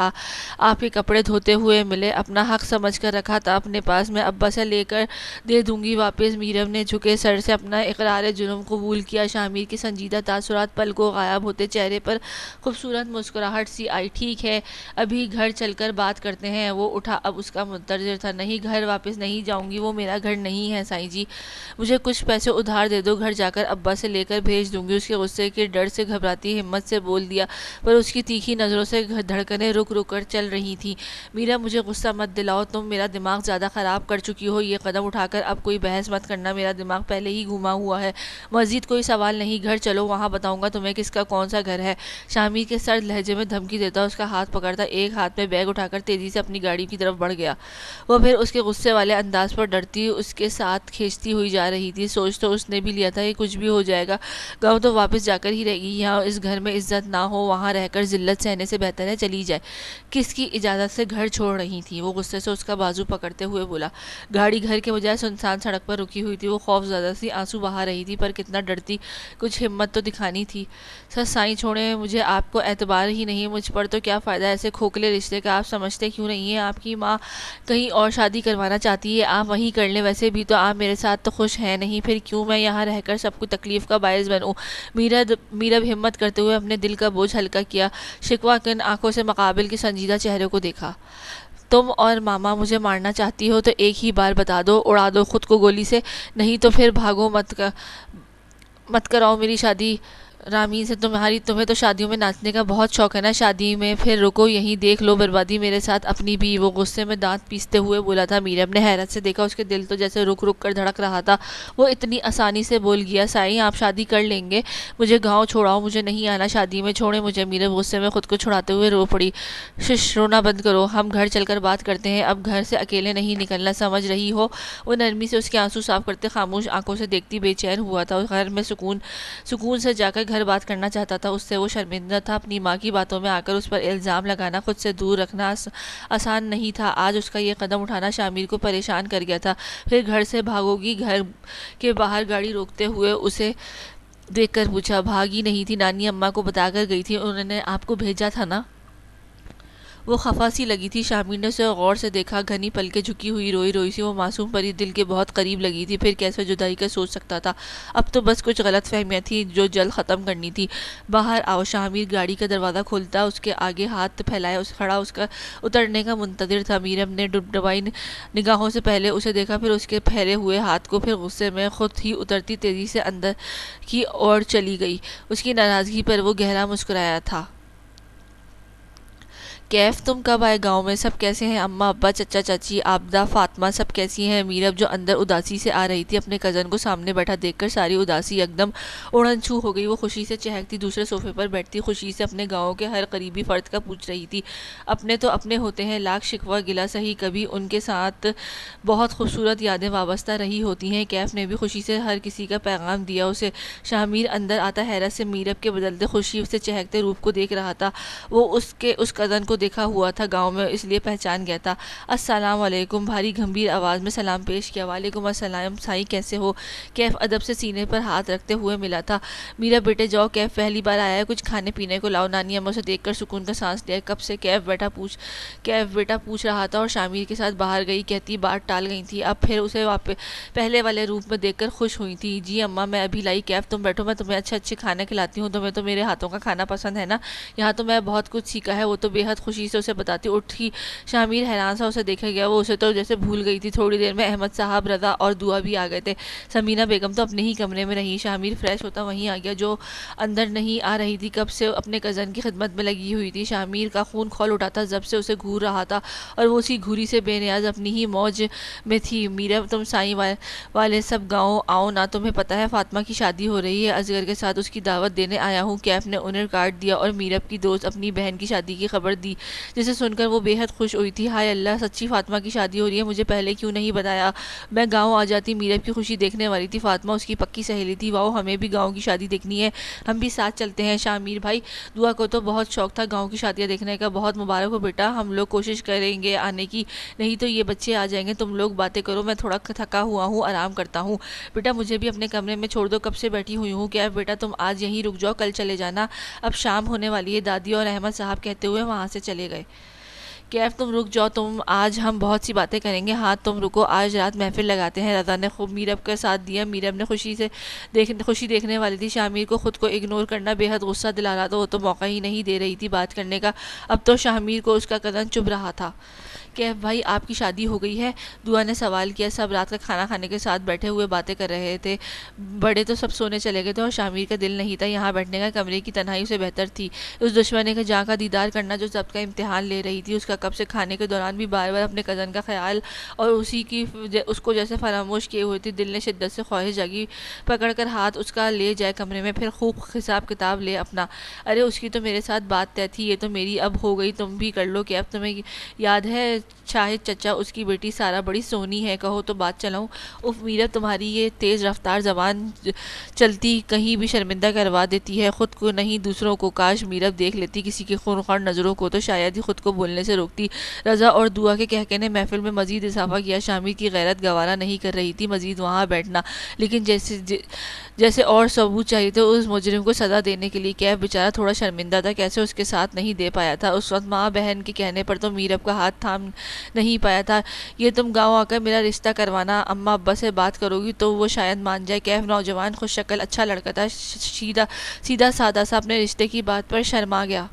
آپ کے کپڑے دھوتے ہوئے ملے، اپنا حق سمجھ کر رکھا تھا اپنے پاس، میں ابا سے لے کر دے دوں گی واپس۔ میرب نے جھکے سر سے اپنا اقرار جرم قبول کیا۔ شامیر کے سنجیدہ تاثرات پل کو غائب ہوتے چہرے پر خوبصورت مسکراہٹ سی آئی۔ ٹھیک ہے، ابھی گھر چل کر بات کرتے ہیں۔ وہ اٹھا، اب اس کا متجر تھا۔ نہیں، گھر واپس نہیں جاؤں گی، وہ میرا گھر نہیں ہے سائیں جی، مجھے کچھ پیسے ادھار دے دو، گھر جا کر ابا سے لے کر بھیج دوں گی۔ اس کے غصے کے ڈر سے گھبراتی ہمت سے بول دیا، پر اس کی تیکھی نظروں سے دھڑکنیں رک رک کر چل رہی تھیں۔ میرا مجھے غصہ مت دلاؤ، تم میرا دماغ زیادہ خراب کر چکی ہو، یہ قدم اٹھا کر اب کوئی بحث مت کرنا، میرا دماغ پہلے ہی گھوما ہوا ہے۔ مزید کوئی سوال نہیں، گھر چلو، وہاں بتاؤں گا تمہیں کس کا کون سا گھر ہے۔ شامیر کے سرد لہجے میں دھمکی دیتا اس کا ہاتھ پکڑتا ایک ہاتھ میں بیگ اٹھا کر تیزی سے اپنی گاڑی کی طرف بڑھ گیا۔ وہ پھر اس کے غصے والے انداز پر ڈرتی اس کے ساتھ کھینچتی ہوئی جا رہی تھی۔ سوچ تو اس نے بھی لیا تھا کہ کچھ بھی ہو جائے گا، گاؤں تو واپس جا کر ہی رہے گی، یہاں اس گھر میں عزت نہ ہو، وہاں رہ کر ذلت سہنے سے بہتر ہے چلی جائے۔ کس کی اجازت سے گھر چھوڑ رہی تھی؟ وہ غصے سے اس کا بازو پکڑتے ہوئے بولا۔ گاڑی گھر کے بجائے سنسان سڑک پر رکی ہوئی تھی، وہ خوف زدہ سی آنسو بہا رہی تھی، پر کتنا ڈرتی، کچھ ہمت تو دکھانی تھی۔ سر سائیں چھوڑیں، مجھے آپ کو اعتبار ہی نہیں، مجھ پر تو کیا فائدہ ایسے کھوکھلے رشتے کا، آپ سمجھتے کیوں نہیں ہیں؟ آپ کی ماں کہیں اور شادی کروانا چاہتی ہے، آپ وہیں کر لیں، ویسے بھی تو آپ میرے ساتھ تو خوش ہیں نہیں، پھر کیوں میں یہاں رہ کر سب کو تکلیف کا باعث بنوں؟ میرا ہمت کرتے ہوئے اپنے دل کا بوجھ ہلکا کیا، شکوہ کن آنکھوں سے مقابل کے سنجیدہ چہرے کو دیکھا۔ تم اور ماما مجھے مارنا چاہتی ہو تو ایک ہی بار بتا دو، اڑا دو خود کو گولی سے، نہیں تو پھر بھاگو مت کراؤ میری شادی رامین سے، تمہیں تو شادیوں میں ناچنے کا بہت شوق ہے نا، شادی میں پھر رکو یہیں دیکھ لو بربادی میرے ساتھ اپنی بھی۔ وہ غصے میں دانت پیستے ہوئے بولا تھا۔ میرب نے حیرت سے دیکھا، اس کے دل تو جیسے رک رک کر دھڑک رہا تھا۔ وہ اتنی آسانی سے بول گیا، سائیں آپ شادی کر لیں گے، مجھے گاؤں چھوڑاؤ، مجھے نہیں آنا شادی میں، چھوڑیں مجھے۔ میرب غصے میں خود کو چھڑاتے ہوئے رو پڑی۔ شش، رونا بند کرو، ہم گھر چل کر بات کرتے ہیں، اب گھر سے اکیلے نہیں نکلنا، سمجھ رہی ہو؟ وہ نرمی سے اس کے آنسو صاف کرتے خاموش آنکھوں سے دیکھتی بے چین ہوا تھا۔ گھر میں سکون سے جا کر گھر بات کرنا چاہتا تھا، اس سے وہ شرمندہ تھا، اپنی ماں کی باتوں میں آ کر اس پر الزام لگانا، خود سے دور رکھنا آسان نہیں تھا۔ آج اس کا یہ قدم اٹھانا شامیر کو پریشان کر گیا تھا۔ پھر گھر سے بھاگو گی؟ گھر کے باہر گاڑی روکتے ہوئے اسے دیکھ کر پوچھا۔ بھاگی نہیں تھی، نانی اماں کو بتا کر گئی تھی، انہوں نے آپ کو بھیجا تھا نا؟ وہ خفا سی لگی تھی۔ شامیر نے اسے غور سے دیکھا، گھنی پلکیں جھکی ہوئی روئی روئی سی، وہ معصوم پری دل کے بہت قریب لگی تھی، پھر کیسے جدائی کا سوچ سکتا تھا؟ اب تو بس کچھ غلط فہمیاں تھیں جو جلد ختم کرنی تھی۔ باہر آؤ۔ شامیر گاڑی کا دروازہ کھولتا اس کے آگے ہاتھ پھیلائے کھڑا اس کا اترنے کا منتظر تھا۔ میرب نے ڈبڈبائی نگاہوں سے پہلے اسے دیکھا، پھر اس کے پھیلے ہوئے ہاتھ کو، پھر غصے میں خود ہی اترتی تیزی سے اندر کی اور چلی گئی۔ اس کی ناراضگی پر وہ گہرا مسکرایا تھا۔ کیف، تم کب آئے گاؤں میں؟ سب کیسے ہیں؟ اماں ابا چچا چاچی عابدہ فاطمہ سب کیسی ہیں؟ میرب جو اندر اداسی سے آ رہی تھی، اپنے کزن کو سامنے بیٹھا دیکھ کر ساری اداسی یکدم اڑن چھو ہو گئی۔ وہ خوشی سے چہکتی دوسرے صوفے پر بیٹھتی خوشی سے اپنے گاؤں کے ہر قریبی فرد کا پوچھ رہی تھی۔ اپنے تو اپنے ہوتے ہیں، لاکھ شکوہ گلہ سہی، کبھی ان کے ساتھ بہت خوبصورت یادیں وابستہ رہی ہوتی ہیں۔ کیف نے بھی خوشی سے ہر کسی کا پیغام دیا اسے۔ شامیر اندر آتا حیرت سے میرب کے بدلتے خوشی سے چہکتے روپ کو دیکھ رہا تھا۔ وہ اس کزن کو دیکھا ہوا تھا گاؤں میں، اس لیے پہچان گیا تھا۔ السلام علیکم، بھاری گھمبیر آواز میں سلام پیش کیا۔ وعلیکم السلام سائیں، کیسے ہو؟ کیف ادب سے سینے پر ہاتھ رکھتے ہوئے ملا تھا۔ میرا بیٹے جاؤ، کیف پہلی بار آیا ہے، کچھ کھانے پینے کو لاؤ۔ نانی اماں سے دیکھ کر سکون کا سانس لیا۔ کب سے کیف بیٹا پوچھ رہا تھا اور شامیر کے ساتھ باہر گئی کہتی بات ٹال گئی تھی، اب پھر اسے پہلے والے روپ میں دیکھ کر خوش ہوئی تھی۔ جی اماں میں ابھی لائی۔ کیف تم بیٹھو، میں تمہیں اچھے کھانا کھلاتی ہوں، تمہیں تو میرے ہاتھوں کا کھانا پسند ہے نا؟ یہاں تو میں بہت کچھ سیکھا ہے۔ وہ تو بے حد خوشی سے اسے بتاتی اٹھی۔ شامیر حیران سا اسے دیکھا گیا، وہ اسے تو جیسے بھول گئی تھی۔ تھوڑی دیر میں احمد صاحب، رضا اور دعا بھی آ گئے تھے۔ سمینہ بیگم تو اپنے ہی کمرے میں رہی۔ شامیر فریش ہوتا وہیں آ گیا، جو اندر نہیں آ رہی تھی، کب سے اپنے کزن کی خدمت میں لگی ہوئی تھی۔ شامیر کا خون کھول اٹھا تھا، جب سے اسے گھور رہا تھا اور وہ اسی گھوری سے بے نیاز اپنی ہی موج میں تھی۔ میرب، تم سائیں والے سب گاؤں آؤ نا، تمہیں پتہ ہے فاطمہ کی شادی ہو رہی ہے، اصغر کے ساتھ اس کی دعوت دینے آیا ہوں۔ کیف نے انہیں کاٹ دیا اور میرب کی دوست اپنی بہن کی شادی کی خبر دی، جسے سن کر وہ بے حد خوش ہوئی تھی۔ ہائے اللہ، سچی فاطمہ کی شادی ہو رہی ہے، مجھے پہلے کیوں نہیں بتایا؟ میں گاؤں آ جاتی، میرب کی خوشی دیکھنے والی تھی۔ فاطمہ اس کی پکی سہیلی تھی۔ واؤ، ہمیں بھی گاؤں کی شادی دیکھنی ہے، ہم بھی ساتھ چلتے ہیں۔ شامیر بھائی، دعا کو تو بہت شوق تھا گاؤں کی شادیاں دیکھنے کا، بہت مبارک ہو بیٹا، ہم لوگ کوشش کریں گے آنے کی، نہیں تو یہ بچے آ جائیں گے۔ تم لوگ باتیں کرو، میں تھوڑا تھکا ہوا ہوں، آرام کرتا ہوں۔ بیٹا مجھے بھی اپنے کمرے میں چھوڑ دو، کب سے بیٹھی ہوئی ہوں۔ کیف بیٹا، تم آج یہیں رک جاؤ، کل چلے جانا، اب شام ہونے والی ہے، دادی اور احمد صاحب کہتے ہوئے وہاں سے چلے گئے۔ کیف تم رک جاؤ، آج ہم بہت سی باتیں کریں گے۔ ہاں تم رکو، آج رات محفل لگاتے ہیں۔ رضا نے خوب میرب کا ساتھ دیا۔ میرب نے خوشی دیکھنے والی تھی۔ شامیر کو خود کو اگنور کرنا بے حد غصہ دلا رہا تھا، وہ تو موقع ہی نہیں دے رہی تھی بات کرنے کا۔ اب تو شامیر کو اس کا کزن چبھ رہا تھا۔ کیف بھائی آپ کی شادی ہو گئی ہے؟ دعا نے سوال کیا۔ سب رات کا کھانا کھانے کے ساتھ بیٹھے ہوئے باتیں کر رہے تھے۔ بڑے تو سب سونے چلے گئے تھے اور شامیر کا دل نہیں تھا یہاں بیٹھنے کا۔ کمرے کی تنہائی اسے بہتر تھی۔ اس دشمنے کے جاں کا دیدار کرنا جو ضبط کا امتحان لے رہی تھی۔ اس کا کب سے کھانے کے دوران بھی بار بار اپنے کزن کا خیال اور اس کو جیسے فراموش کیے ہوئے تھی۔ دل نے شدت سے خواہش جاگی پکڑ کر ہاتھ اس کا لے جائے کمرے میں، پھر خوب حساب کتاب لے اپنا۔ ارے اس کی تو میرے ساتھ بات طے تھی، یہ تو میری اب ہو گئی، تم بھی کر لو کہ اب تمہیں یاد ہے شاہد چچا، اس کی بیٹی سارا بڑی سونی ہے، کہو تو بات چلاؤں۔ اف میرا، تمہاری یہ تیز رفتار زبان چلتی کہیں بھی شرمندہ کروا دیتی ہے، خود کو نہیں دوسروں کو۔ کاش میرب دیکھ لیتی کسی کی خونخوار نظروں کو تو شاید ہی خود کو بولنے سے روکتی۔ رضا اور دعا کے کہکے نے محفل میں مزید اضافہ کیا۔ شامیر کی غیرت گوارا نہیں کر رہی تھی مزید وہاں بیٹھنا، لیکن جیسے اور ثبوت چاہیے تھے اس مجرم کو سزا دینے کے لیے۔ کیف بیچارہ تھوڑا شرمندہ تھا، کیسے اس کے ساتھ نہیں دے پایا تھا اس وقت۔ ماں بہن کے کہنے پر تو میرب کا ہاتھ تھام نہیں پایا تھا۔ یہ تم گاؤں آ کر میرا رشتہ کروانا، اماں ابا سے بات کرو گی تو وہ شاید مان جائے۔ کیف نوجوان خوش شکل اچھا لڑکا تھا، سیدھا سادہ سا، اپنے رشتے کی بات پر شرما گیا۔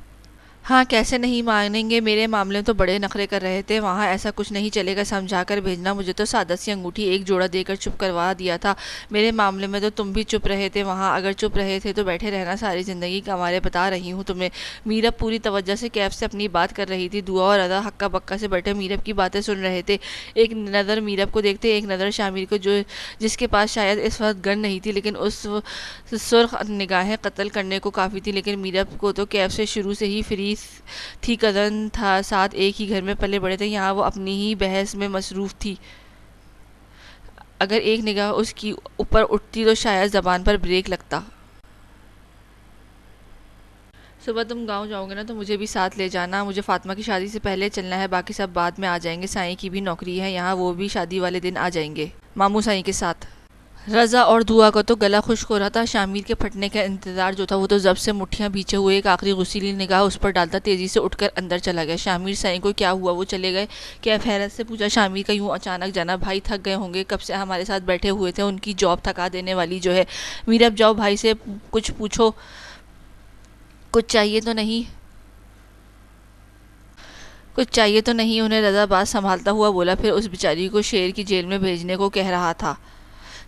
ہاں کیسے نہیں مانیں گے، میرے معاملے تو بڑے نخرے کر رہے تھے، وہاں ایسا کچھ نہیں چلے گا، سمجھا کر بھیجنا۔ مجھے تو سادہ سی انگوٹھی ایک جوڑا دے کر چپ کروا دیا تھا۔ میرے معاملے میں تو تم بھی چپ رہے تھے وہاں، اگر چپ رہے تھے تو بیٹھے رہنا ساری زندگی کمارے، بتا رہی ہوں تمہیں۔ میرب پوری توجہ سے کیف سے اپنی بات کر رہی تھی۔ دعا اور رضا ہکا بکا سے بیٹھے میرب کی باتیں سن رہے تھے، ایک نظر میرب کو دیکھتے ایک نظر شامیر کو، جس کے پاس شاید اس وقت گن نہیں تھی، لیکن اس سرخ نگاہیں قتل کرنے کو کافی تھی۔ لیکن میرب کو تو کیف سے شروع سے ہی فری تھی، کزن تھا ساتھ، ایک ہی گھر میں پلے بڑے تھے، یہاں وہ اپنی ہی بحث میں مصروف تھی۔ اگر ایک نگاہ اس کی اوپر اٹھتی تو شاید زبان پر بریک لگتا۔ صبح تم گاؤں جاؤ گے نا تو مجھے بھی ساتھ لے جانا، مجھے فاطمہ کی شادی سے پہلے چلنا ہے، باقی سب بعد میں آ جائیں گے۔ سائیں کی بھی نوکری ہے یہاں، وہ بھی شادی والے دن آ جائیں گے ماموں سائیں کے ساتھ۔ رضا اور دعا کا تو گلا خشک ہو رہا تھا، شامیر کے پھٹنے کا انتظار جو تھا وہ تو ضبط سے مٹھیاں بھیچے ہوئے ایک آخری غصیلی نگاہ اس پر ڈالتا تیزی سے اٹھ کر اندر چلا گیا۔ شامیر سائیں کو کیا ہوا، وہ چلے گئے؟ کیف حیرت سے پوچھا شامیر کا یوں اچانک جانا۔ بھائی تھک گئے ہوں گے، کب سے ہمارے ساتھ بیٹھے ہوئے تھے، ان کی جاب تھکا دینے والی جو ہے۔ میرب جاؤ بھائی سے کچھ پوچھو، کچھ چاہیے تو نہیں؟ کچھ چاہیے تو نہیں انہیں، رضا بات سنبھالتا ہوا بولا، پھر اس بیچاری کو شیر کی جیل میں بھیجنے کو کہہ رہا تھا۔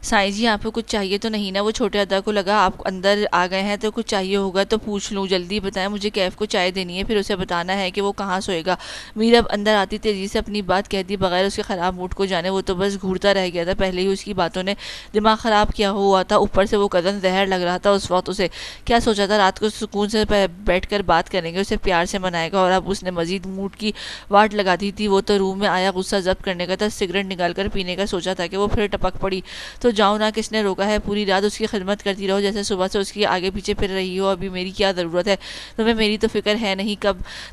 سائیں جی آپ کو کچھ چاہیے تو نہیں نا؟ وہ چھوٹے ادا کو لگا آپ اندر آ گئے ہیں تو کچھ چاہیے ہوگا تو پوچھ لوں، جلدی بتائیں، مجھے کیف کو چائے دینی ہے، پھر اسے بتانا ہے کہ وہ کہاں سوئے گا۔ میرب اندر آتی تیزی سے اپنی بات کہہ دی بغیر اس کے خراب موڈ کو جانے، وہ تو بس گھورتا رہ گیا تھا، پہلے ہی اس کی باتوں نے دماغ خراب کیا ہوا تھا، اوپر سے وہ کزن زہر لگ رہا تھا اس وقت اسے۔ کیا سوچا تھا رات کو سکون سے بیٹھ کر بات کریں گے، اسے پیار سے منائے گا، اور اب اس نے مزید موڈ کی واٹ لگا دی تھی۔ وہ تو روم میں آیا غصہ ضبط کرنے کا تھا، سگریٹ نکال کر پینے کا سوچا تھا کہ وہ پھر ٹپک پڑی تو جاؤں نا، کس نے روکا ہے، پوری رات اس کی خدمت کرتی رہو جیسے صبح سے اس کی آگے پیچھے پھر رہی ہو، ابھی میری کیا ضرورت ہے تمہیں، میری تو فکر ہے نہیں،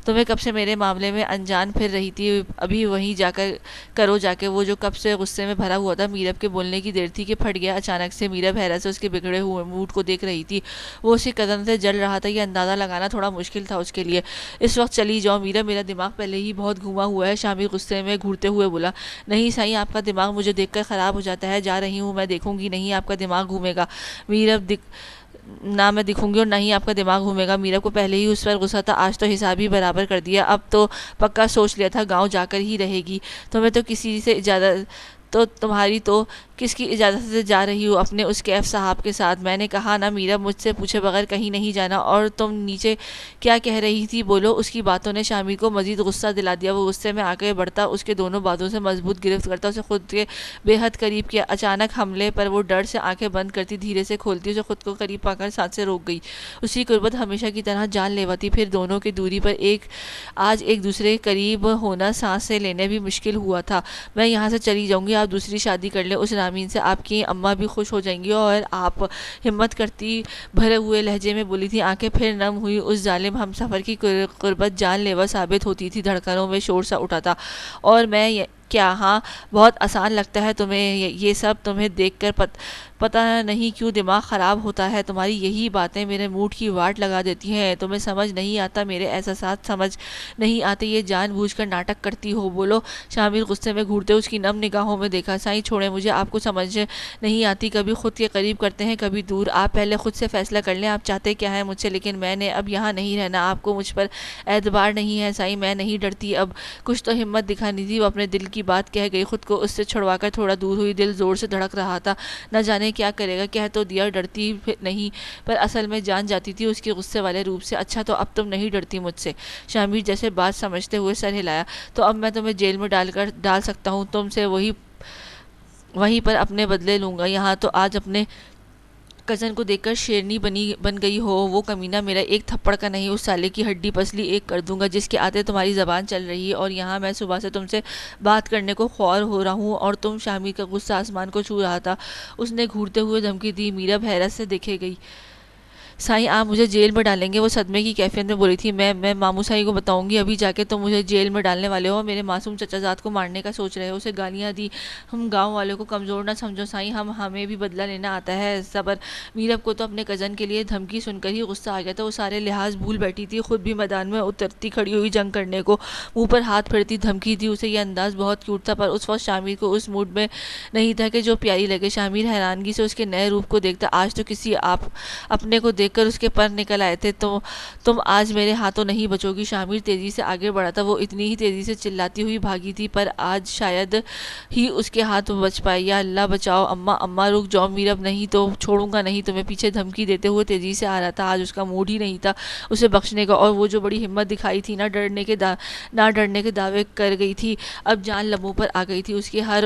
تمہیں کب سے میرے معاملے میں انجان پھر رہی تھی، ابھی وہیں جا کر کرو جا کے۔ وہ جو کب سے غصے میں بھرا ہوا تھا، میرب کے بولنے کی دیر تھی کہ پھٹ گیا اچانک سے۔ میرب حیرت سے اس کے بگڑے ہوئے موڈ کو دیکھ رہی تھی، وہ اسی قدم سے جل رہا تھا، یہ اندازہ لگانا تھوڑا مشکل تھا اس کے لیے۔ اس وقت چلی جاؤ میرب، میرا دماغ پہلے ہی بہت گھوما ہوا ہے، شامیر غصے میں گھورتے ہوئے بولا۔ نہیں سائیں آپ کا دماغ مجھے دیکھ کر خراب ہو جاتا ہے، جا رہی ہوں میں، دیکھوں گی نہیں آپ کا دماغ گھومے گا میرب، نہ میں دکھوں گی اور نہ ہی آپ کا دماغ گھومے گا۔ میرب کو پہلے ہی اس پر غصہ تھا، آج تو حساب ہی برابر کر دیا، اب تو پکا سوچ لیا تھا گاؤں جا کر ہی رہے گی۔ تمہیں تو کسی سے اجازت تو تمہاری تو کس کی اجازت سے جا رہی ہو اپنے اس کیف صاحب کے ساتھ؟ میں نے کہا نا میرب مجھ سے پوچھے بغیر کہیں نہیں جانا، اور تم نیچے کیا کہہ رہی تھی بولو۔ اس کی باتوں نے شامیر کو مزید غصہ دلا دیا، وہ غصے میں آگے بڑھتا، اس کے دونوں بازوں سے مضبوط گرفت کرتا، اسے خود کے بے حد قریب کیا۔ اچانک حملے پر وہ ڈر سے آنکھیں بند کرتی، دھیرے سے کھولتی، اسے خود کو قریب پا کر سانسیں روک گئی۔ اس کی قربت ہمیشہ کی طرح جان لیوا تھی، پھر دونوں کی دوری پر آج ایک دوسرے کے قریب ہونا سانسیں لینے بھی مشکل ہوا تھا۔ میں یہاں سے چلی جاؤں گی، آپ دوسری شادی کر لیں اس رامین سے، آپ کی اماں بھی خوش ہو جائیں گی، اور آپ ہمت کرتی بھرے ہوئے لہجے میں بولی تھی۔ آنکھیں پھر نم ہوئی، اس ظالم ہمسفر کی قربت جان لیوا ثابت ہوتی تھی، دھڑکنوں میں شور سا اٹھا تھا۔ اور میں کیا؟ ہاں بہت آسان لگتا ہے تمہیں یہ سب، تمہیں دیکھ کر پتہ نہیں کیوں دماغ خراب ہوتا ہے، تمہاری یہی باتیں میرے موڈ کی واٹ لگا دیتی ہیں، تمہیں سمجھ نہیں آتا، میرے احساسات سمجھ نہیں آتے، یہ جان بوجھ کر ناٹک کرتی ہو۔ بولو، شامل غصے میں گھورتے اس کی نم نگاہوں میں دیکھا۔ سائیں چھوڑیں مجھے، آپ کو سمجھ نہیں آتی، کبھی خود کے قریب کرتے ہیں کبھی دور، آپ پہلے خود سے فیصلہ کر لیں آپ چاہتے کیا ہیں مجھ سے، لیکن میں نے اب یہاں نہیں رہنا، آپ کو مجھ پر اعتبار نہیں ہے سائیں، میں نہیں ڈرتی اب، کچھ تو ہمت دکھانی تھی، وہ اپنے دل کی بات کہہ گئی، خود کو اس سے چھڑوا کر تھوڑا دور ہوئی، دل زور سے دھڑک رہا تھا، نہ جانے کیا کرے گا، کہہ تو دیا ڈرتی نہیں، پر اصل میں جان جاتی تھی اس کے غصے والے روپ سے۔ اچھا تو اب تم نہیں ڈرتی مجھ سے؟ شامیر جیسے بات سمجھتے ہوئے سر ہلایا۔ تو اب میں تمہیں جیل میں ڈال سکتا ہوں، تم سے وہیں پر اپنے بدلے لوں گا، یہاں تو آج اپنے کزن کو دیکھ کر شیرنی بن گئی ہو، وہ کمینہ میرا ایک تھپڑ کا نہیں، اس سالے کی ہڈی پسلی ایک کر دوں گا جس کے آتے تمہاری زبان چل رہی ہے، اور یہاں میں صبح سے تم سے بات کرنے کو خوار ہو رہا ہوں اور تم۔ شامیر کا غصہ آسمان کو چھو رہا تھا، اس نے گھورتے ہوئے دھمکی دی۔ میرب حیرت سے دیکھے گئی۔ سائیں آپ مجھے جیل میں ڈالیں گے؟ وہ صدمے کی کیفیت میں بولی تھی۔ میں ماموں سائیں کو بتاؤں گی، ابھی جا کے تم مجھے جیل میں ڈالنے والے ہو، میرے معصوم چچا زاد کو مارنے کا سوچ رہے ہو، اسے گالیاں دی، ہم گاؤں والوں کو کمزور نہ سمجھو سائیں، ہمیں بھی بدلہ لینا آتا ہے، صبر۔ میرب کو تو اپنے کزن کے لیے دھمکی سن کر ہی غصہ آ گیا تھا، وہ سارے لحاظ بھول بیٹھی تھی، خود بھی میدان میں اترتی کھڑی ہوئی جنگ کرنے کو، منہ پر ہاتھ پھیرتی دھمکی دی، اسے یہ انداز بہت کیوٹ تھا، پر اس وقت شامیر کو اس موڈ میں نہیں تھا کہ جو پیاری لگے۔ شامیر حیرانگی سے اس کے نئے روپ کو دیکھتا، آج تو کسی اپنے کو دیکھ کر اس کے پر نکل آئے تھے، تو تم آج میرے ہاتھوں نہیں بچو گی۔ شامیر تیزی سے آگے بڑھا تھا، وہ اتنی ہی تیزی سے چلاتی ہوئی بھاگی تھی، پر آج شاید ہی اس کے ہاتھ بچ پائے۔ یا اللہ بچاؤ، اماں رک جاؤ، میرب نہیں تو چھوڑوں گا نہیں تمہیں، پیچھے دھمکی دیتے ہوئے تیزی سے آ رہا تھا۔ آج اس کا موڈ ہی نہیں تھا اسے بخشنے کا، اور وہ جو بڑی ہمت دکھائی تھی، نہ ڈرنے کے دعوے کر گئی تھی، اب جان لبوں پر آ گئی تھی، اس کی ہر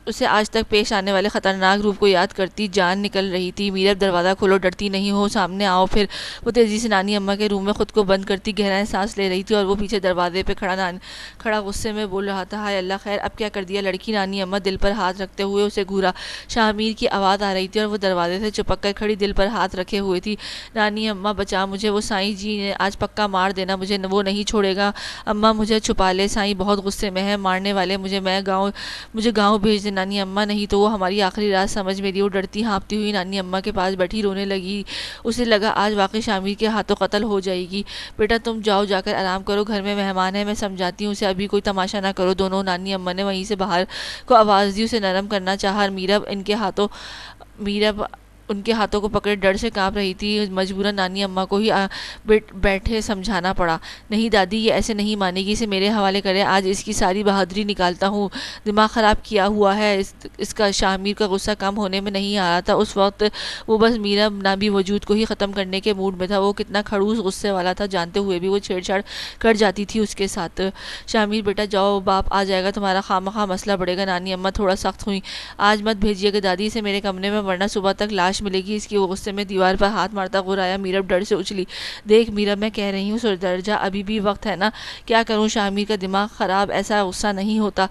اسے آج تک پیش آنے والے خطرناک روپ کو یاد کرتی جان نکل رہی تھی۔ میرب دروازہ کھولو، ڈرتی نہیں ہو، سامنے آؤ۔ پھر وہ تیزی سے نانی اماں کے روم میں خود کو بند کرتی گہرا سانس لے رہی تھی، اور وہ پیچھے دروازے پہ کھڑا غصے میں بول رہا تھا، ہائے اللہ خیر اب کیا کر دیا لڑکی۔ نانی اماں دل پر ہاتھ رکھتے ہوئے اسے گھورا، شامیر کی آواز آ رہی تھی اور وہ دروازے سے چپک کر کھڑی دل پر ہاتھ رکھے ہوئے تھی۔ نانی اماں بچا مجھے، وہ سائیں جی نے آج پکا مار دینا مجھے، وہ نہیں چھوڑے گا، اماں مجھے چھپا لے، سائیں بہت غصے میں ہے، مارنے والے مجھے گاؤں بھیج دے نانی اماں، نہیں تو وہ ہماری آخری رات سمجھ میری۔ وہ ڈرتی ہانپتی ہوئی نانی اماں کے پاس بیٹھی رونے لگی، اسے لگا آج واقعی شامیر کے ہاتھوں قتل ہو جائے گی۔ بیٹا تم جاؤ، جا کر آرام کرو، گھر میں مہمان ہے، میں سمجھاتی ہوں اسے، ابھی کوئی تماشا نہ کرو دونوں۔ نانی اماں نے وہیں سے باہر کو آواز دی، اسے نرم کرنا چاہا۔ میرب ان کے ہاتھوں کو پکڑے ڈر سے کانپ رہی تھی، مجبوراً نانی اماں کو ہی بیٹھے سمجھانا پڑا۔ نہیں دادی یہ ایسے نہیں مانے گی، اسے میرے حوالے کرے، آج اس کی ساری بہادری نکالتا ہوں، دماغ خراب کیا ہوا ہے اس کا۔ شامیر کا غصہ کم ہونے میں نہیں آ رہا تھا، اس وقت وہ بس میرب نابی وجود کو ہی ختم کرنے کے موڈ میں تھا، وہ کتنا کھڑوس غصے والا تھا جانتے ہوئے بھی وہ چھیڑ چھاڑ کر جاتی تھی اس کے ساتھ۔ شامیر بیٹا جاؤ، باپ آ جائے گا، تمہارا خواہ مسئلہ بڑھے گا۔ نانی اماں تھوڑا سخت ہوئی، آج مت بھیجیے گا دادی اسے میرے کمرے میں، ورنہ صبح تک لاش ملے گی اس کی۔ وہ غصے میں دیوار پر ہاتھ مارتا غرایا۔ میرب ڈر سے اچھلی، دیکھ میرب میں کہہ رہی ہوں سدھر جا، ابھی بھی وقت ہے نا۔ کیا کروں شامیر کا دماغ خراب، ایسا غصہ نہیں ہوتا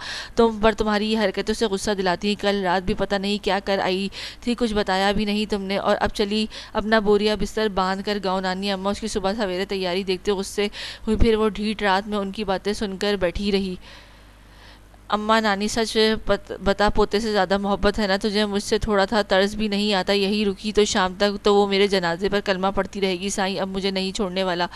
پر تمہاری یہ حرکتوں سے غصہ دلاتی ہیں، کل رات بھی پتہ نہیں کیا کر آئی تھی، کچھ بتایا بھی نہیں تم نے، اور اب چلی اپنا بوریا بستر باندھ کر گاؤں۔ نانی اماں اس کی صبح سویرے تیاری دیکھتے غصے ہوئی، پھر وہ ڈھیٹ رات میں ان کی باتیں سن کر بیٹھی رہی۔ اماں نانی سچ بتا، پوتے سے زیادہ محبت ہے نا تجھے مجھ سے، تھوڑا تھا طرز بھی نہیں آتا، یہی رکی تو شام تک تو وہ میرے جنازے پر کلمہ پڑھتی رہے گی۔ سائیں اب مجھے نہیں چھوڑنے والا،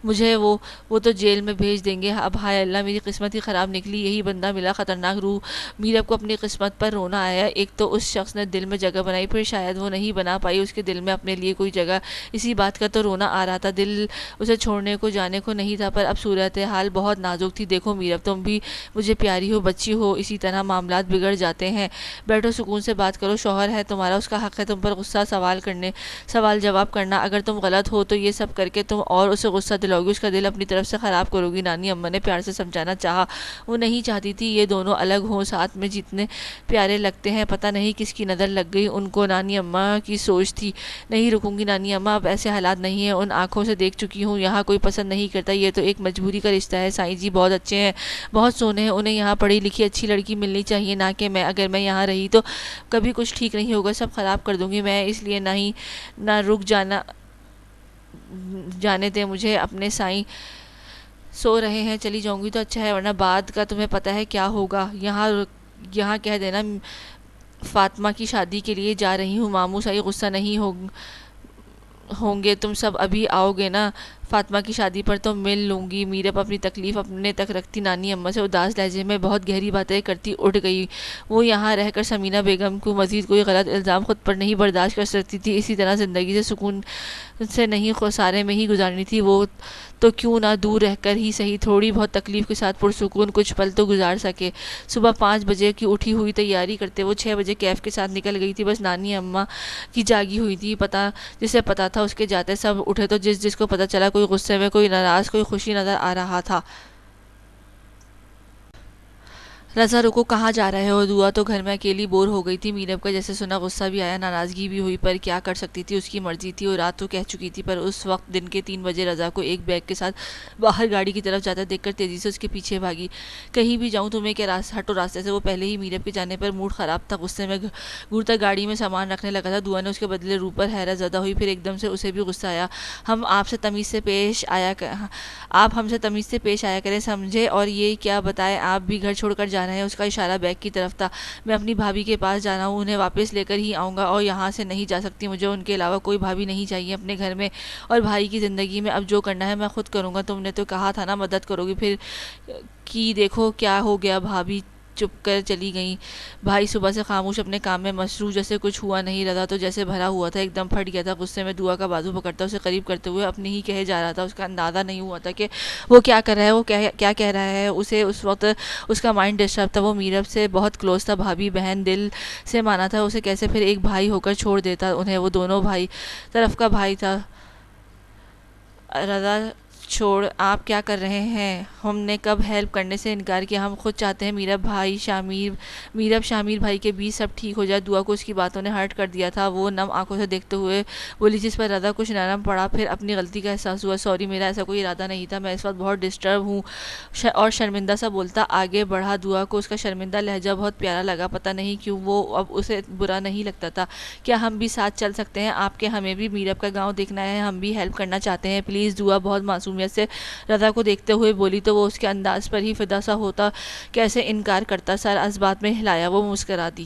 مجھے وہ تو جیل میں بھیج دیں گے، اب ہائے اللہ میری قسمت ہی خراب نکلی، یہی بندہ ملا خطرناک روح۔ میرب کو اپنی قسمت پر رونا آیا، ایک تو اس شخص نے دل میں جگہ بنائی، پھر شاید وہ نہیں بنا پائی اس کے دل میں اپنے لیے کوئی جگہ، اسی بات کا تو رونا آ رہا تھا، دل اسے چھوڑنے کو جانے کو نہیں تھا، پر اب صورتحال بہت نازک تھی۔ دیکھو میرب تم بھی مجھے پیاری ہو، بچی ہو، اسی طرح معاملات بگڑ جاتے ہیں، بیٹھو سکون سے بات کرو، شوہر ہے تمہارا، اس کا حق ہے تم پر غصہ سوال جواب کرنا، اگر تم غلط ہو تو یہ سب کر کے تم اور اسے غصہ دلاؤ گی، اس کا دل اپنی طرف سے خراب کرو گی۔ نانی اماں نے پیار سے سمجھانا چاہا، وہ نہیں چاہتی تھی یہ دونوں الگ ہوں، ساتھ میں جتنے پیارے لگتے ہیں، پتہ نہیں کس کی نظر لگ گئی ان کو۔ نانی اماں کی سوچ تھی، نہیں رکوں گی نانی اماں، اب ایسے حالات نہیں ہیں، ان آنکھوں سے دیکھ چکی ہوں، یہاں کوئی پسند نہیں کرتا، یہ تو ایک مجبوری کا رشتہ ہے۔ سائیں جی بہت اچھے ہیں، بہت سونے ہیں، انہیں یہاں پڑھی لکھی اچھی لڑکی ملنی چاہیے، نہ کہ میں، اگر میں یہاں رہی تو کبھی کچھ ٹھیک نہیں ہوگا، سب خراب کر دوں گی میں، اس لیے نہ رک جانے دیں مجھے اپنے سائیں سو رہے ہیں، چلی جاؤں گی تو اچھا ہے، ورنہ بعد کا تمہیں پتہ ہے کیا ہوگا۔ یہاں کہہ دینا فاطمہ کی شادی کے لیے جا رہی ہوں، ماموں صحیح غصہ نہیں ہوں گے، تم سب ابھی آؤ گے نا؟ فاطمہ کی شادی پر تو مل لوں گی۔ میرب اپنی تکلیف اپنے تک رکھتی نانی اماں سے اداس لہجے میں بہت گہری باتیں کرتی اٹھ گئی۔ وہ یہاں رہ کر سمینہ بیگم کو مزید کوئی غلط الزام خود پر نہیں برداشت کر سکتی تھی، اسی طرح زندگی سے سکون سے نہیں خسارے میں ہی گزارنی تھی۔ وہ تو کیوں نہ دور رہ کر ہی صحیح تھوڑی بہت تکلیف کے ساتھ پرسکون کچھ پل تو گزار سکے۔ صبح 5 بجے کی اٹھی ہوئی تیاری کرتے وہ 6 بجے کیف کے ساتھ نکل گئی تھی۔ بس نانی اماں کی جاگی ہوئی تھی، جسے پتا تھا اس کے جاتے سب اٹھے، تو جس کو پتا چلا کوئی غصے میں، کوئی ناراض، کوئی خوشی نظر آ رہا تھا۔ رضا رکو، کہاں جا رہے ہو؟ دعا تو گھر میں اکیلی بور ہو گئی تھی۔ میرب کا جیسے سنا غصہ بھی آیا، ناراضگی بھی ہوئی، پر کیا کر سکتی تھی، اس کی مرضی تھی۔ وہ رات تو کہہ چکی تھی، پر اس وقت دن کے 3 بجے رضا کو ایک بیگ کے ساتھ باہر گاڑی کی طرف جاتا دیکھ کر تیزی سے اس کے پیچھے بھاگی۔ کہیں بھی جاؤں تمہیں کیا، ہٹو راستے سے۔ وہ پہلے ہی میرب کے جانے پر موڈ خراب تھا، غصے میں گھورتا گاڑی میں سامان رکھنے لگا تھا۔ دعا نے اس کے بدلے روح پر حیرت زدہ ہوئی، پھر ایک دم سے اسے بھی غصہ آیا۔ آپ ہم سے تمیز سے پیش آیا کریں، سمجھے؟ اور یہ کیا بتائے آپ بھی گھر چھوڑ کر جا رہے ہیں؟ اس کا اشارہ بیگ کی طرف تھا۔ میں اپنی بھابھی کے پاس جا رہا ہوں، انہیں واپس لے کر ہی آؤں گا، اور یہاں سے نہیں جا سکتی، مجھے ان کے علاوہ کوئی بھابھی نہیں چاہیے اپنے گھر میں اور بھائی کی زندگی میں۔ اب جو کرنا ہے میں خود کروں گا، تم نے تو کہا تھا نا مدد کرو گی، پھر کی دیکھو کیا ہو گیا۔ بھابھی چپ کر چلی گئی۔ بھائی صبح سے خاموش اپنے کام میں مصروف، جیسے کچھ ہوا نہیں۔ رضا تو جیسے بھرا ہوا تھا، ایک دم پھٹ گیا تھا غصے میں، دعا کا بازو پکڑتا اسے قریب کرتے ہوئے اپنے ہی کہے جا رہا تھا۔ اس کا اندازہ نہیں ہوا تھا کہ وہ کیا کر رہا ہے، وہ کیا کہہ رہا ہے۔ اسے اس وقت اس کا مائنڈ ڈسٹرب تھا۔ وہ میرب سے بہت کلوز تھا، بھابھی بہن دل سے مانا تھا، اسے کیسے پھر ایک بھائی ہو کر چھوڑ دیتا انہیں؟ وہ دونوں بھائی طرف کا بھائی تھا۔ رضا چھوڑ، آپ کیا کر رہے ہیں؟ ہم نے کب ہیلپ کرنے سے انکار کیا؟ ہم خود چاہتے ہیں میرب شامیر بھائی کے بیچ سب ٹھیک ہو جائے۔ دعا کو اس کی باتوں نے ہرٹ کر دیا تھا۔ وہ نم آنکھوں سے دیکھتے ہوئے بولی، جس پر رضا کچھ نرم پڑا، پھر اپنی غلطی کا احساس ہوا۔ سوری، میرا ایسا کوئی ارادہ نہیں تھا، میں اس وقت بہت ڈسٹرب ہوں، اور شرمندہ سا بولتا آگے بڑھا۔ دعا کو اس کا شرمندہ لہجہ بہت پیارا لگا، پتہ نہیں کیوں وہ اب اسے برا نہیں لگتا تھا۔ کیا ہم بھی ساتھ چل سکتے ہیں آپ کے؟ ہمیں بھی میرب کا گاؤں دیکھنا ہے، ہم بھی ہیلپ کرنا چاہتے ہیں، پلیز۔ دعا بہت معصومیت سے رضا کو دیکھتے ہوئے بولی، تو وہ اس کے انداز پر ہی فدا سا ہوتا، کیسے انکار کرتا۔ سر اس بات میں ہلایا، وہ مسکرا دی۔